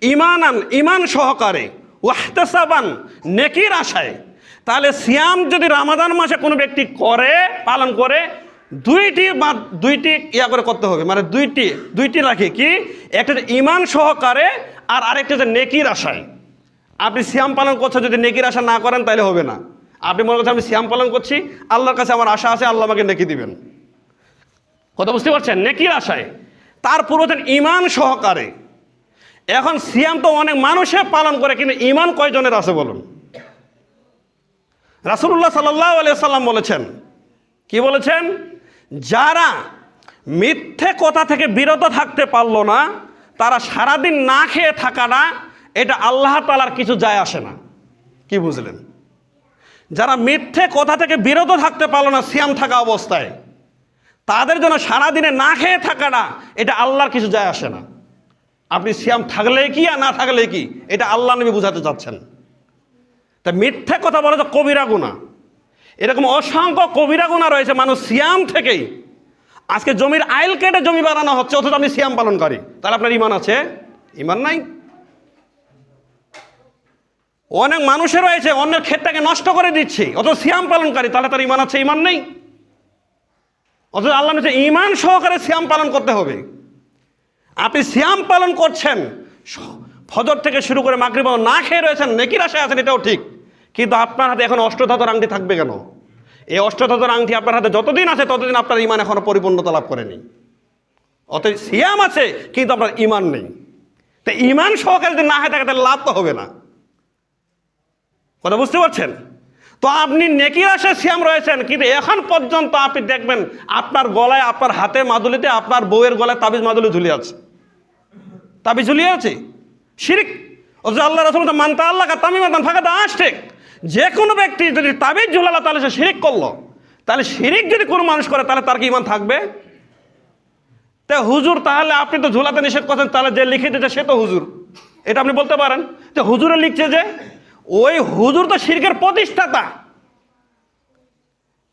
ঈমানান ঈমান সহকারে, ওয়াহতাসাবান নেকির আশায়, তাহলে সিয়াম যদি রমাজান মাসে কোনো ব্যক্তি করে, পালন করে, দুইটি ইয়া করে করতে হবে, মানে দুইটি রাখি কি, একটা হচ্ছে ঈমান সহকারে আর আরেকটা হচ্ছে নেকির আশায়। আপনি সিয়াম পালন করছেন, যদি নেকির আশা না করেন তাহলে হবে না। আপনি মনে করছেন আমি সিয়াম পালন করছি, আল্লাহর কাছে আমার আশা আছে, আল্লাহ আমাকে নেকি দিবেন। কথা বুঝতে পারছেন? নেকির আশায়। তারপর হচ্ছেন ঈমান সহকারে। এখন সিয়াম তো অনেক মানুষে পালন করে, কিন্তু ঈমান কয়জনের আছে বলুন? রাসূলুল্লাহ সাল্লাল্লাহু আলাইহি ওয়াসাল্লাম বলেছেন, কি বলেছেন? যারা মিথ্যে কথা থেকে বিরত থাকতে পারলো না, তারা সারাদিন না খেয়ে থাকা না, এটা আল্লাহ তাআলার কিছু যায় আসে না। কি বুঝলেন? যারা মিথ্যে কথা থেকে বিরত থাকতে পারলো না সিয়াম থাকা অবস্থায়, তাদের জন্য সারাদিনে না খেয়ে থাকা না, এটা আল্লাহর কিছু যায় আসে না। আপনি সিয়াম থাকলে কি আর না থাকলে কি, এটা আল্লাহ নবী বুঝাতে চাচ্ছেন। তা মিথ্যে কথা বলা তো কবিরা গুনাহ। এরকম অসংখ্য কবিরা গুনাহ রয়েছে মানুষ সিয়াম থেকেই। আজকে জমির আইল কেটে জমি বানানো হচ্ছে, অথচ আপনি সিয়াম পালন করি, তাহলে আপনার ঈমান আছে? ঈমান নাই। অনেক মানুষের রয়েছে অন্যের ক্ষেতটাকে নষ্ট করে দিচ্ছে, অথচ সিয়াম পালনকারী, তাহলে তার ঈমান আছে? ঈমান নেই। অথচ আল্লাহ বলেছে ঈমান সহকারে সিয়াম পালন করতে হবে। আপনি সিয়াম পালন করছেন, ফজর থেকে শুরু করে মাগরিব না খেয়ে রয়েছেন, নেকির আশায় আছেন, এটাও ঠিক, কিন্তু আপনার হাতে এখন অষ্টধাতুর আংটি থাকবে কেন? এই অষ্টধাতুর আংটি আপনার হাতে যতদিন আছে ততদিন আপনার ঈমান এখনো পরিপূর্ণতা লাভ করেনি। অতএব সিয়াম আছে কিন্তু আপনার ঈমান নেই। তো ঈমান সহকারে যদি না হয়ে থাকে তাহলে লাভ তো হবে না। কথা বুঝতে পারছেন? তো আপনি নেকির আশায় সিয়াম রয়েছেন, কিন্তু এখন পর্যন্ত আপনি দেখবেন আপনার গলায়, আপনার হাতে মাদুলিতে, আপনার বউয়ের গলায় তাবিজ মাদুলি ঝুলিয়ে আছে, তাবিজ ঝুলিয়ে আছে, শিরিক। অথচ আল্লাহ রাসূল তো মানতা আল্লাহ তামিমাতান ফাকাদ আশরিক, যে কোনো ব্যক্তি যদি তাবিজ ঝুলালো তাহলে সে শিরিক করলো। তাহলে শিরিক যদি কোনো মানুষ করে তাহলে তার কি ঈমান থাকবে? তা হুজুর, তাহলে আপনি তো ঝুলাতে নিষেধ করছেন, তাহলে যে লিখে দিয়েছে সে তো হুজুর, এটা আপনি বলতে পারেন যে হুজুরে লিখছে, যে ওই হুজুর তো শিরকের প্রতিষ্ঠাতা।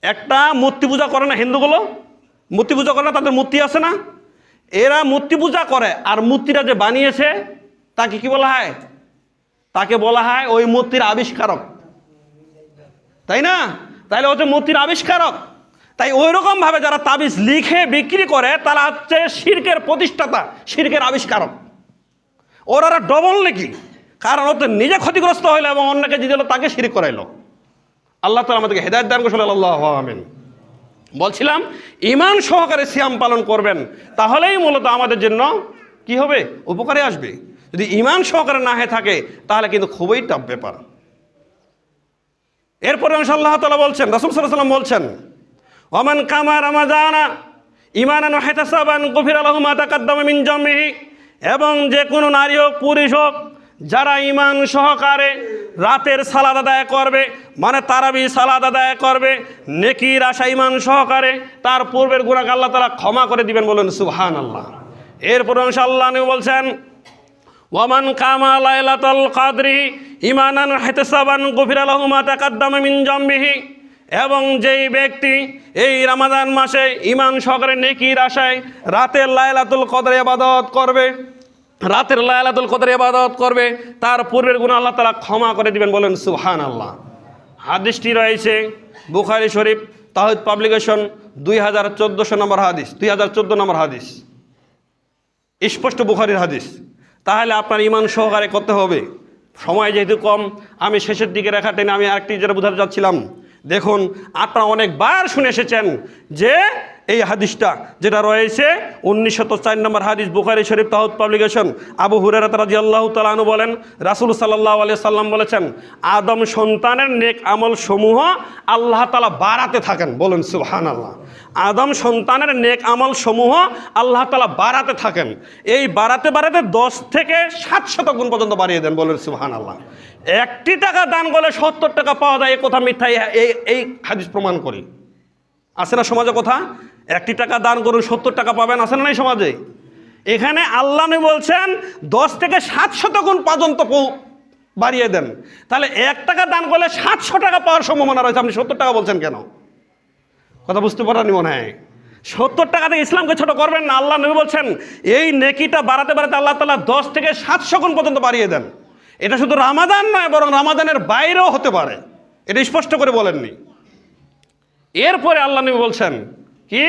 একটা মূর্তি পূজা করে না হিন্দুগুলো, মূর্তি পূজা করে না, তাদের মূর্তি আছে না, এরা মূর্তি পূজা করে, আর মূর্তিটা যে বানিয়েছে তাকে কি বলা হয়? তাকে বলা হয় ওই মূর্তির আবিষ্কারক, তাই না? তাইলে হচ্ছে মূর্তির আবিষ্কারক। তাই ওই রকম ভাবে যারা তাবিজ লিখে বিক্রি করে তারা হচ্ছে শিরকের প্রতিষ্ঠাতা, শিরকের আবিষ্কারক। ওরা ডবল নাকি, কারণ ও তো নিজে ক্ষতিগ্রস্ত হইলো এবং অন্যকে যে দিল তাকে শিরিক করাইলো। আল্লাহ তাআলা আমাদেরকে হেদায়েত দান করুন, আল্লাহু আমিন। বলছিলাম ঈমান সহকারে সিয়াম পালন করবেন, তাহলেই মূলত আমাদের জন্য কি হবে? উপকারে আসবে। যদি ঈমান সহকারে না হয়ে থাকে তাহলে কিন্তু খুবই টাফ ব্যাপার। এরপরে আল্লাহ তাআলা বলছেন, রাসূল সাল্লাল্লাহু আলাইহি ওয়াসাল্লাম বলছেন, ওমান কামা রমাদানা ঈমানান ওয়া ইহতিসাবান গুফিরা লাহু মা তাকাদ্দামা মিন জামবিহি। এবং যে কোনো নারী হোক পুরুষ হোক, যারা ঈমান সহকারে রাতের সালাত আদায় করবে, মানে তারাবি সালাত আদায় করবে, নেকির আশা ঈমান সহকারে, তার পূর্বের গুনাহ আল্লাহ তাআলা ক্ষমা করে দিবেন, বলেন সুবহানাল্লাহ। এরপরে আল্লাহ নবী বলছেন, ওয়ামান কামা লাইলাতুল কদরি ঈমানান ওয়া ইহতিসাবান গুফিরা লাহু মা তাকাদ্দামা মিন জামবিহি। এবং যেই ব্যক্তি এই রমাদান মাসে ঈমান সহকারে নেকির আশায় রাতের লাইলাতুল কদর ইবাদত করবে, রাতের লাইলাতুল কদর ইবাদত করবে, তার পূর্বের গুনাহ আল্লাহ তাআলা ক্ষমা করে দিবেন, বলেন সুবহানাল্লাহ। হাদিসটি রয়েছে বুখারী শরীফ তাওহীদ পাবলিকেশন 2414 নম্বর হাদিস, 2014 নম্বর হাদিস, স্পষ্ট বুখারীর হাদিস। তাহলে আপনার ঈমান সহকারে করতে হবে। সময় যেহেতু কম, আমি শেষের দিকে রেখা টেনে আমি আরেকটি যেটা বোঝাতে চাচ্ছিলাম, দেখুন আপনারা অনেকবার শুনে এসেছেন যে এই হাদিসটা যেটা রয়েছে 1904 নম্বর হাদিস, বুখারী শরীফ তাওহীদ পাবলিকেশন। আবু হুরায়রা রাদিয়াল্লাহু তাআলা আনহু বলেন, রাসূল সাল্লাল্লাহু আলাইহি সাল্লাম বলেছেন, আদম সন্তানের নেক আমল সমূহ আল্লাহ তাআলা বাড়াতে থাকেন, বলেন সুবহানাল্লাহ। আদম সন্তানের নেক আমল সমূহ আল্লাহ তাআলা বাড়াতে থাকেন, এই বাড়াতে বাড়াতে 10 থেকে 700 গুণ পর্যন্ত বাড়িয়ে দেন, বলেন সুবহানাল্লাহ। 1 টাকা দান করলে 70 টাকা পাওয়া যায়, এই কথা মিথ্যা, এই হাদিস প্রমাণ করি। আছে না সমাজে কথা, 1 টাকা দান করুন 70 টাকা পাবেন, আছে না এই সমাজে? এখানে আল্লাহ নবী বলছেন 10 থেকে 700 গুণ পর্যন্ত বাড়িয়ে দেন। তাহলে 1 টাকা দান করলে 700 টাকা পাওয়ার সম্ভাবনা রয়েছে, আপনি 70 টাকা বলছেন কেন? কথা বুঝতে পারেননি মনে হয়। 70 টাকাতে ইসলামকে ছোট করবেন না। আল্লাহ নবী বলছেন এই নেকিটা বাড়াতে বাড়াতে আল্লাহ তাআলা 10 থেকে 700 গুণ পর্যন্ত বাড়িয়ে দেন। এটা শুধু রামাদান নয়, বরং রামাদানের বাইরেও হতে পারে, এটা স্পষ্ট করে বলেননি। এরপরে আল্লাহ নবী বলছেন, কি?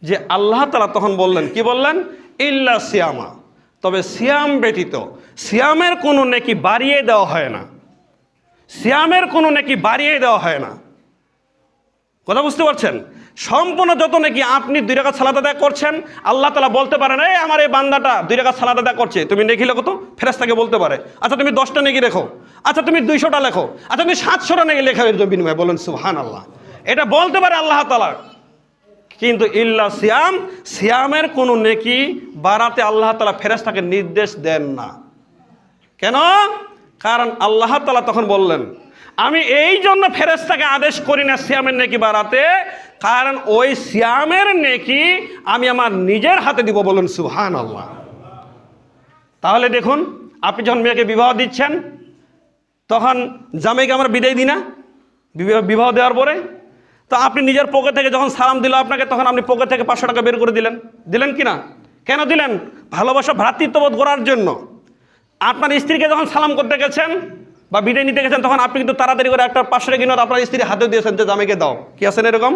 যে আল্লাহ তাআলা তখন বললেন, কি বললেন? ইল্লা সিয়ামা, তবে সিয়াম ব্যতীত। সিয়ামের কোনো নেকি বাড়িয়ে দেওয়া হয় না, সিয়ামের কোনো নেকি বাড়িয়ে দেওয়া হয় না। কথা বুঝতে পারছেন? সম্পূর্ণ যত নাকি আপনি 2 রাকাত সালাত আদায় করছেন, আল্লাহ তাআলা বলতে পারেন, এই আমার এই বান্দাটা 2 রাকাত সালাত আদায় করছে, তুমি নেকি লেখো তো। ফেরেশতাকে বলতে পারে, আচ্ছা তুমি 10টা নেকি লেখো, আচ্ছা তুমি 200টা লেখো, আচ্ছা তুমি 700টা নেকি লেখা, এর বিনিময়ে। বলেন সুবহানাল্লাহ। এটা বলতে পারে আল্লাহ তাআলা। কিন্তু ইল্লা সিয়াম, সিয়ামের কোনো নেকি বাড়াতে আল্লাহ তাআলা ফেরেশতাকে নির্দেশ দেন না। কেন? কারণ আল্লাহ তাআলা তখন বললেন, আমি এই জন্য ফেরেশতাকে আদেশ করি না সিয়ামের নেকি বাড়াতে, কারণ ওই সিয়ামের নেকি আমি আমার নিজের হাতে দিব। বলুন সুবহানাল্লাহ। তাহলে দেখুন, আপনি যখন মেয়েকে বিবাহ দিচ্ছেন, তখন জামাইকে আমরা বিদায় দিই না বিবাহ দেওয়ার পরে? তো আপনি নিজের পকেট থেকে যখন সালাম দিল আপনাকে, তখন আপনি পকেট থেকে 500 টাকা বের করে দিলেন, দিলেন কি না? কেন দিলেন? ভালোবাসা, ভ্রাতৃত্ববোধ করার জন্য। আপনার স্ত্রীকে যখন সালাম করতে গেছেন বা বিদায় নিতে গেছেন, তখন আপনি কিন্তু তাড়াতাড়ি করে একটা 500 টাকা কিনে আপনার স্ত্রীর হাতে দিয়েছেন যে জামাইকে দাও। কি আছেন এরকম?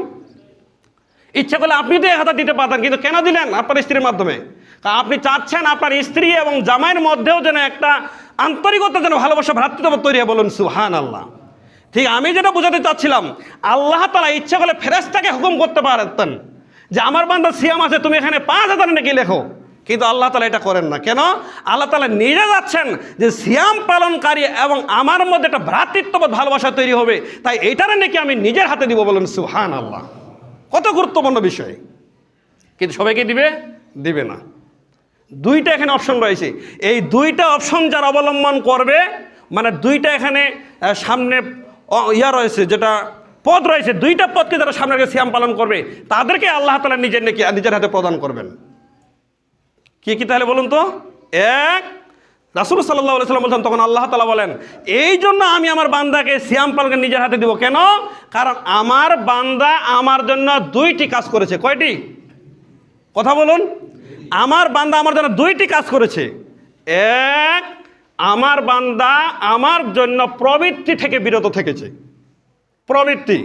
ইচ্ছা করলে আপনি তো 1000 দিতে পারতেন, কিন্তু কেন দিলেন? আপনার স্ত্রীর মাধ্যমে। কারণ আপনি চাচ্ছেন আপনার স্ত্রী এবং জামাইয়ের মধ্যেও যেন একটা আন্তরিকতা, যেন ভালোবাসা, ভ্রাতৃত্ববোধ তৈরি হয়। বলুন সুবহানাল্লাহ। ঠিক আমি যেটা বোঝাতে চাচ্ছিলাম, আল্লাহ তাআলা ইচ্ছা করলে ফেরেশতাকে হুকুম করতে পারতেন যে আমার বান্দা সিয়াম আছে, তুমি এখানে 5000 নাকি লেখো, কিন্তু আল্লাহ তাআলা এটা করেন না। কেন? আল্লাহ তাআলা নিজে যাচ্ছেন যে সিয়াম পালনকারী এবং আমার মধ্যে একটা ভ্রাতৃত্ববোধ, ভালোবাসা তৈরি হবে, তাই এইটারে নাকি আমি নিজের হাতে দিব। বলুন সুবহানাল্লাহ। কত গুরুত্বপূর্ণ বিষয়। কিন্তু সবাইকে দিবে? দিবে না। 2টা এখানে অপশন রয়েছে। এই 2টা অপশন যারা অবলম্বন করবে, মানে 2টা এখানে সামনে রয়েছে, যেটা পদ রয়েছে, 2টা পদকে যারা সামনে রেখে সিয়াম পালন করবে, তাদেরকে আল্লাহ তাআলা নিজের হাতে প্রদান করবেন। কি কি তাহলে বলুন তো? 1, রাসূল সাল্লাল্লাহু আলাইহি ওয়াসাল্লাম বলছেন, তখন আল্লাহ তাআলা বলেন, এই জন্য আমি আমার বান্দাকে সিয়াম পালনকে নিজের হাতে দিব। কেন? কারণ আমার বান্দা আমার জন্য 2টি কাজ করেছে। কয়টি? কথা বলুন। আমার বান্দা আমার জন্য 2টি কাজ করেছে। 1, আমার বান্দা আমার জন্য প্রবৃত্তি থেকে বিরত থেকেছে, প্রবৃত্তি।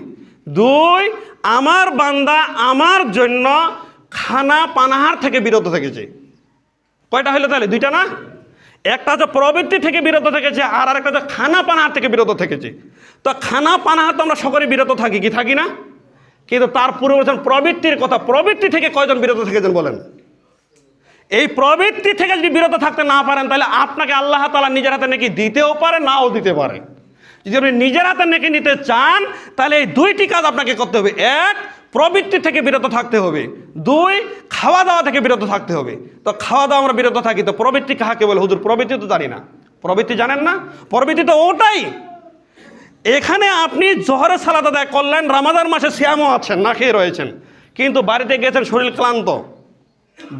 2, আমার বান্দা আমার জন্য খানা পানাহার থেকে বিরত থেকেছে। কয়টা হলো তাহলে? 2টা না? একটা হচ্ছে প্রবৃত্তি থেকে বিরত থেকেছে, আর আরেকটা হচ্ছে খানা পানাহার থেকে বিরত থেকেছে। তো খানা পানাহার তো আমরা সকলে বিরত থাকি, কি থাকি না? কিন্তু তার পূর্বে বলছেন প্রবৃত্তির কথা। প্রবৃত্তি থেকে কয়জন বিরত থেকেছেন বলেন? এই প্রবৃত্তি থেকে যদি বিরত থাকতে না পারেন, তাহলে আপনাকে আল্লাহ তাআলা নিজের হাতে নেকি দিতেও পারে, নাও দিতে পারে। যদি আপনি নিজের হাতে নেকি নিতে চান, তাহলে এই 2টি কাজ আপনাকে করতে হবে। 1, প্রবৃত্তি থেকে বিরত থাকতে হবে। 2, খাওয়া দাওয়া থেকে বিরত থাকতে হবে। তো খাওয়া দাওয়া আমরা বিরত থাকি, তো প্রবৃত্তি কাকে বলে? হুজুর প্রবৃত্তি তো জানি না। প্রবৃত্তি জানেন না? প্রবৃত্তি তো ওটাই। এখানে আপনি জোহরের সালাত আদায় করলেন, রমাদান মাসে সিয়ামও আছেন, না খেয়ে রয়েছেন, কিন্তু বাড়িতে গেছেন, শরীর ক্লান্ত,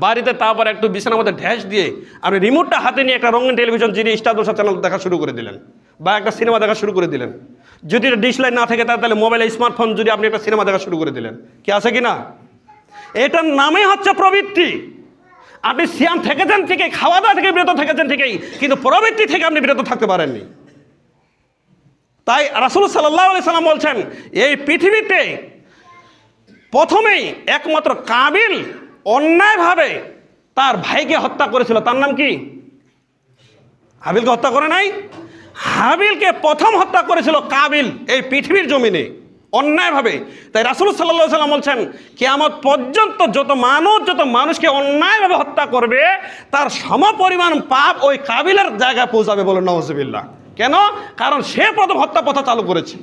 বাড়িতে তারপর একটু বিছানার মধ্যে ঢ্যাস দিয়ে আপনি রিমোটটা হাতে নিয়ে একটা রঙিন টেলিভিশন, যিনি স্টার জলসা চ্যানেল দেখা শুরু করে দিলেন, বা একটা সিনেমা দেখা শুরু করে দিলেন। যদি এটা ডিশ লাইট না থাকে, তাহলে মোবাইলে স্মার্টফোন যদি আপনি একটা সিনেমা দেখা শুরু করে দিলেন, কি আছে কি না? এটার নামই হচ্ছে প্রবৃত্তি। আপনি সিয়াম থেকেছেন ঠিকই, খাওয়া দাওয়া থেকে বিরত থেকেছেন ঠিকই, কিন্তু প্রবৃত্তি থেকে আপনি বিরত থাকতে পারেননি। তাই রাসূল সাল্লাল্লাহু আলাইহি সাল্লাম বলছেন, এই পৃথিবীতে প্রথমেই একমাত্র কাবিল অন্যায়ভাবে তার ভাইকে হত্যা করেছিল। তার নাম কি? হাবিলকে হত্যা করে নাই? হাবিলকে প্রথম হত্যা করেছিল কাবিল এই পৃথিবীর জমিনে, অন্যায়ভাবে। তাই রাসূল সাল্লাল্লাহু আলাইহি সাল্লাম বলছেন, কিয়ামত পর্যন্ত যত মানুষকে অন্যায়ভাবে হত্যা করবে, তার সমপরিমাণ পাপ ওই কাবিলের জায়গায় পৌঁছাবে। বলেন নাউজুবিল্লাহ। কেন? কারণ সে প্রথম হত্যা প্রথা চালু করেছে।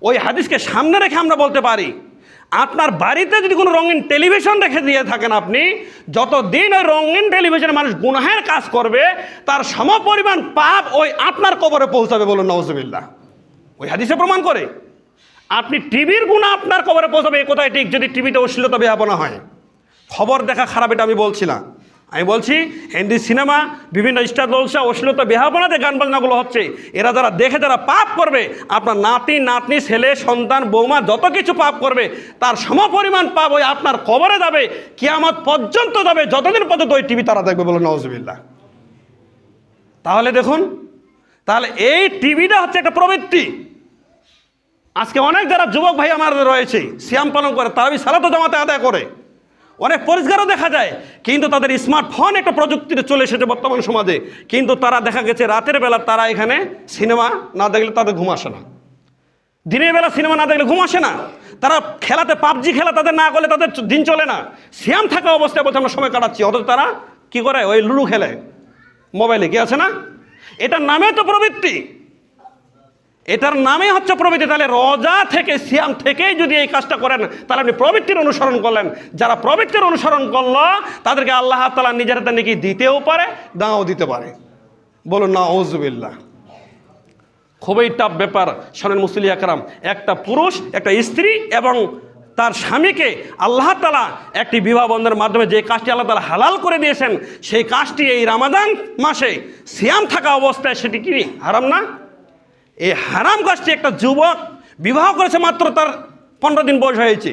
ওই হাদিসকে সামনে রেখে আমরা বলতে পারি, আপনার বাড়িতে যদি কোনো রঙিন টেলিভিশন রেখে দিয়ে থাকেন, আপনি যতদিন ওই রঙিন টেলিভিশনে মানুষ গুনাহের কাজ করবে, তার সমপরিমাণ পাপ ওই আপনার কবরে পৌঁছাবে। বলুন নাউজুবিল্লাহ। ওই হাদিসে প্রমাণ করে। আপনি টিভির গুনাহ আপনার কবরে পৌঁছাবে, এই কথাই ঠিক, যদি টিভিতে অশ্লীলতা বেহাপনা হয়। খবর দেখা খারাপ, এটা আমি বলছি না। আমি বলছি হিন্দি সিনেমা, বিভিন্ন স্টার জলসা, অশ্লীলতা বেহাপনাতে গান বাজনাগুলো হচ্ছে, এরা যারা দেখে যারা পাপ করবে, আপনার নাতি নাতনি, ছেলে সন্তান, বৌমা যত কিছু পাপ করবে, তার সমপরিমাণ পাপ ওই আপনার কবরে যাবে, কিয়ামত পর্যন্ত যাবে, যতদিন পর্যন্ত ওই টিভি তারা দেখবে। বলুন নাউজুবিল্লাহ। তাহলে দেখুন, তাহলে এই টিভিটা হচ্ছে একটা প্রবৃত্তি। আজকে অনেক যারা যুবক ভাই আমাদের রয়েছে সিয়াম পালন করে, তারাবি সালাতও জামাতে আদায় করে, অনেক পরিষ্কারও দেখা যায়, কিন্তু তাদের স্মার্টফোন একটা প্রযুক্তিতে চলে এসেছে বর্তমান সমাজে, কিন্তু তারা দেখা গেছে রাতের বেলা তারা এখানে সিনেমা না দেখলে তাদের ঘুম আসে না, দিনের বেলা সিনেমা না দেখলে ঘুম আসে না, তারা খেলাতে পাবজি খেলা তাদের না করলে তাদের দিন চলে না। সিয়াম থাকা অবস্থায় বলতে আমরা সময় কাটাচ্ছি, অথচ তারা কি করে ওই লুডু খেলে মোবাইলে, কি আছে না, এটার নামে তো প্রবৃত্তি, এটার নামে হচ্ছে প্রবৃত্তি। তাহলে রোজা থেকে সিয়াম থেকেই যদি এই কাজটা করেন তাহলে আপনি প্রবৃত্তির অনুসরণ করলেন। যারা প্রবৃত্তির অনুসরণ করলো তাদেরকে আল্লাহ তাআলা নিজের হাতে নাকি দিতেও পারে, নাও দিতে পারে। বলুন না আউযুবিল্লাহ। খুবই টাফ ব্যাপার। শোনেন মুসলিম আকরাম, একটা পুরুষ একটা স্ত্রী এবং তার স্বামীকে আল্লাহ তাআলা একটি বিবাহ বন্ধনের মাধ্যমে যে কাজটি আল্লাহ তাআলা হালাল করে দিয়েছেন, সেই কাজটি এই রমাদান মাসে সিয়াম থাকা অবস্থায় সেটি কি হারাম না? এই হারাম কাজটি একটা যুবক বিবাহ করেছে, মাত্র তার 15 দিন বয়স হয়েছে,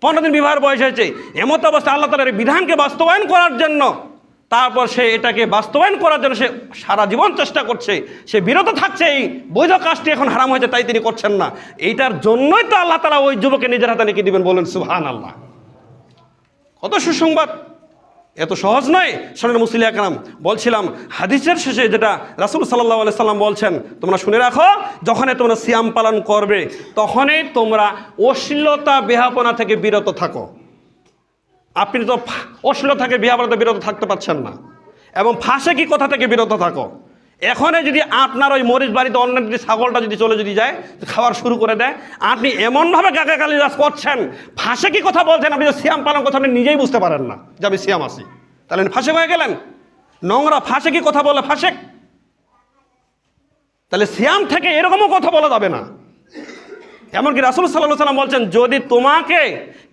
15 দিন বিবাহের বয়স হয়েছে, এমত অবস্থায় আল্লাহ তাআলার এই বিধানকে বাস্তবায়ন করার জন্য, তারপর সে এটাকে বাস্তবায়ন করার জন্য সে সারা জীবন চেষ্টা করছে, সে বিরত থাকছে, এই বৈধ কাজটি এখন হারাম হয়েছে তাই তিনি করছেন না। এইটার জন্যই তো আল্লাহ তাআলা ওই যুবককে নিজের হাতে নিয়ে দিবেন। বলেন সুবহানাল্লাহ। কত সুসংবাদ, এত সহজ নয়। শোনেন মুসলিম আকরাম, বলছিলাম হাদিসের শেষে যেটা রাসূল সাল্লাল্লাহু আলাইহি সাল্লাম বলছেন, তোমরা শুনে রাখো, যখনই তোমরা সিয়াম পালন করবে তখনই তোমরা অশ্লীলতা বেহাপনা থেকে বিরত থাকো। আপনি তো অশ্লীলতা থেকে বেহাপনা থেকে বিরত থাকতে পারছেন না, এবং ফাঁসেকি কথা থেকে বিরত থাকো। এখনই যদি আপনার ওই মরিচ বাড়িতে অন্য যদি ছাগলটা যদি চলে যদি যায় খাওয়ার শুরু করে দেয়, আপনি এমনভাবে গালি রাজ করছেন, ফাঁসেকি কথা বলছেন, আপনি যে সিয়াম পালন কথা আপনি নিজেই বুঝতে পারেন না যে আমি সিয়াম আছি, তাহলে ফাঁসেক হয়ে গেলেন। নোংরা ফাঁসেকি কথা বলে ফাঁসেক। তাহলে সিয়াম থেকে এরকমও কথা বলা যাবে না। এমনকি রাসূল সাল্লাল্লাহু আলাইহি ওয়াসাল্লাম বলছেন, যদি তোমাকে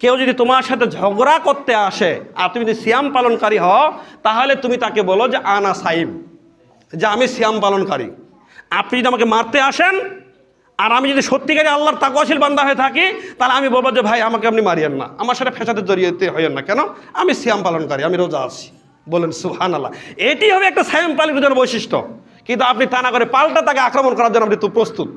কেউ যদি তোমার সাথে ঝগড়া করতে আসে আর তুমি যদি সিয়াম পালনকারী হও, তাহলে তুমি তাকে বলো যে আনা সাইম, যে আমি সিয়াম পালনকারী। আপনি যদি আমাকে মারতে আসেন আর আমি যদি সত্যিকারী আল্লাহর তাকওয়াশীল বান্দা হয়ে থাকি, তাহলে আমি বলবো যে ভাই আমাকে আপনি মারিয়েন না, আমার সাথে ফেসাদে জড়িয়ে হইয়েন না, কেন? আমি সিয়াম পালনকারী, আমি রোজা আছি। বলেন সুবহানাল্লাহ। এটি হবে একটা সিয়াম পালনের বৈশিষ্ট্য। কিন্তু আপনি তা না করে পাল্টা তাকে আক্রমণ করার জন্য আপনি তো প্রস্তুত,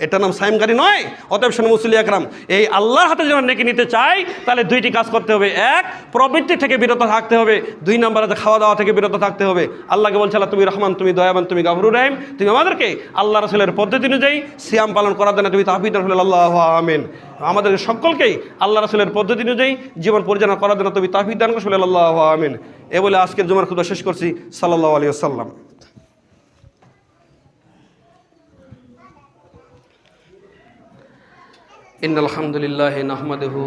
এটার নাম সাইমকারী নয়। অতএব শোনো মুসলিম আকরাম, এই আল্লাহর হাতে যখন নেকি নিতে চাই তাহলে দুইটি কাজ করতে হবে। এক, প্রবৃত্তি থেকে বিরত থাকতে হবে। 2 নম্বরে খাওয়া দাওয়া থেকে বিরত থাকতে হবে। আল্লাহকে বলছে, আল্লাহ তুমি রহমান, তুমি দয়াবান, তুমি গাফুরুর রহিম, তুমি আমাদেরকে আল্লাহ রাসূলের পদ্ধতি অনুযায়ী সিয়াম পালন করার জন্য তুমি তাওফীক দান করো। আল্লাহু আমিন। আমাদের সকলকেই আল্লাহ রাসূলের পদ্ধতি অনুযায়ী জীবন পরিচালনা করার জন্য তুমি তাওফীক দান করো। আল্লাহু আমিন। এ বলে আজকের জুমার খুতবা শেষ করছি। সাল্লাল্লাহু আলাইহি ওয়াসাল্লাম। ইন্নাল হামদুলিল্লাহি নাহমাদুহু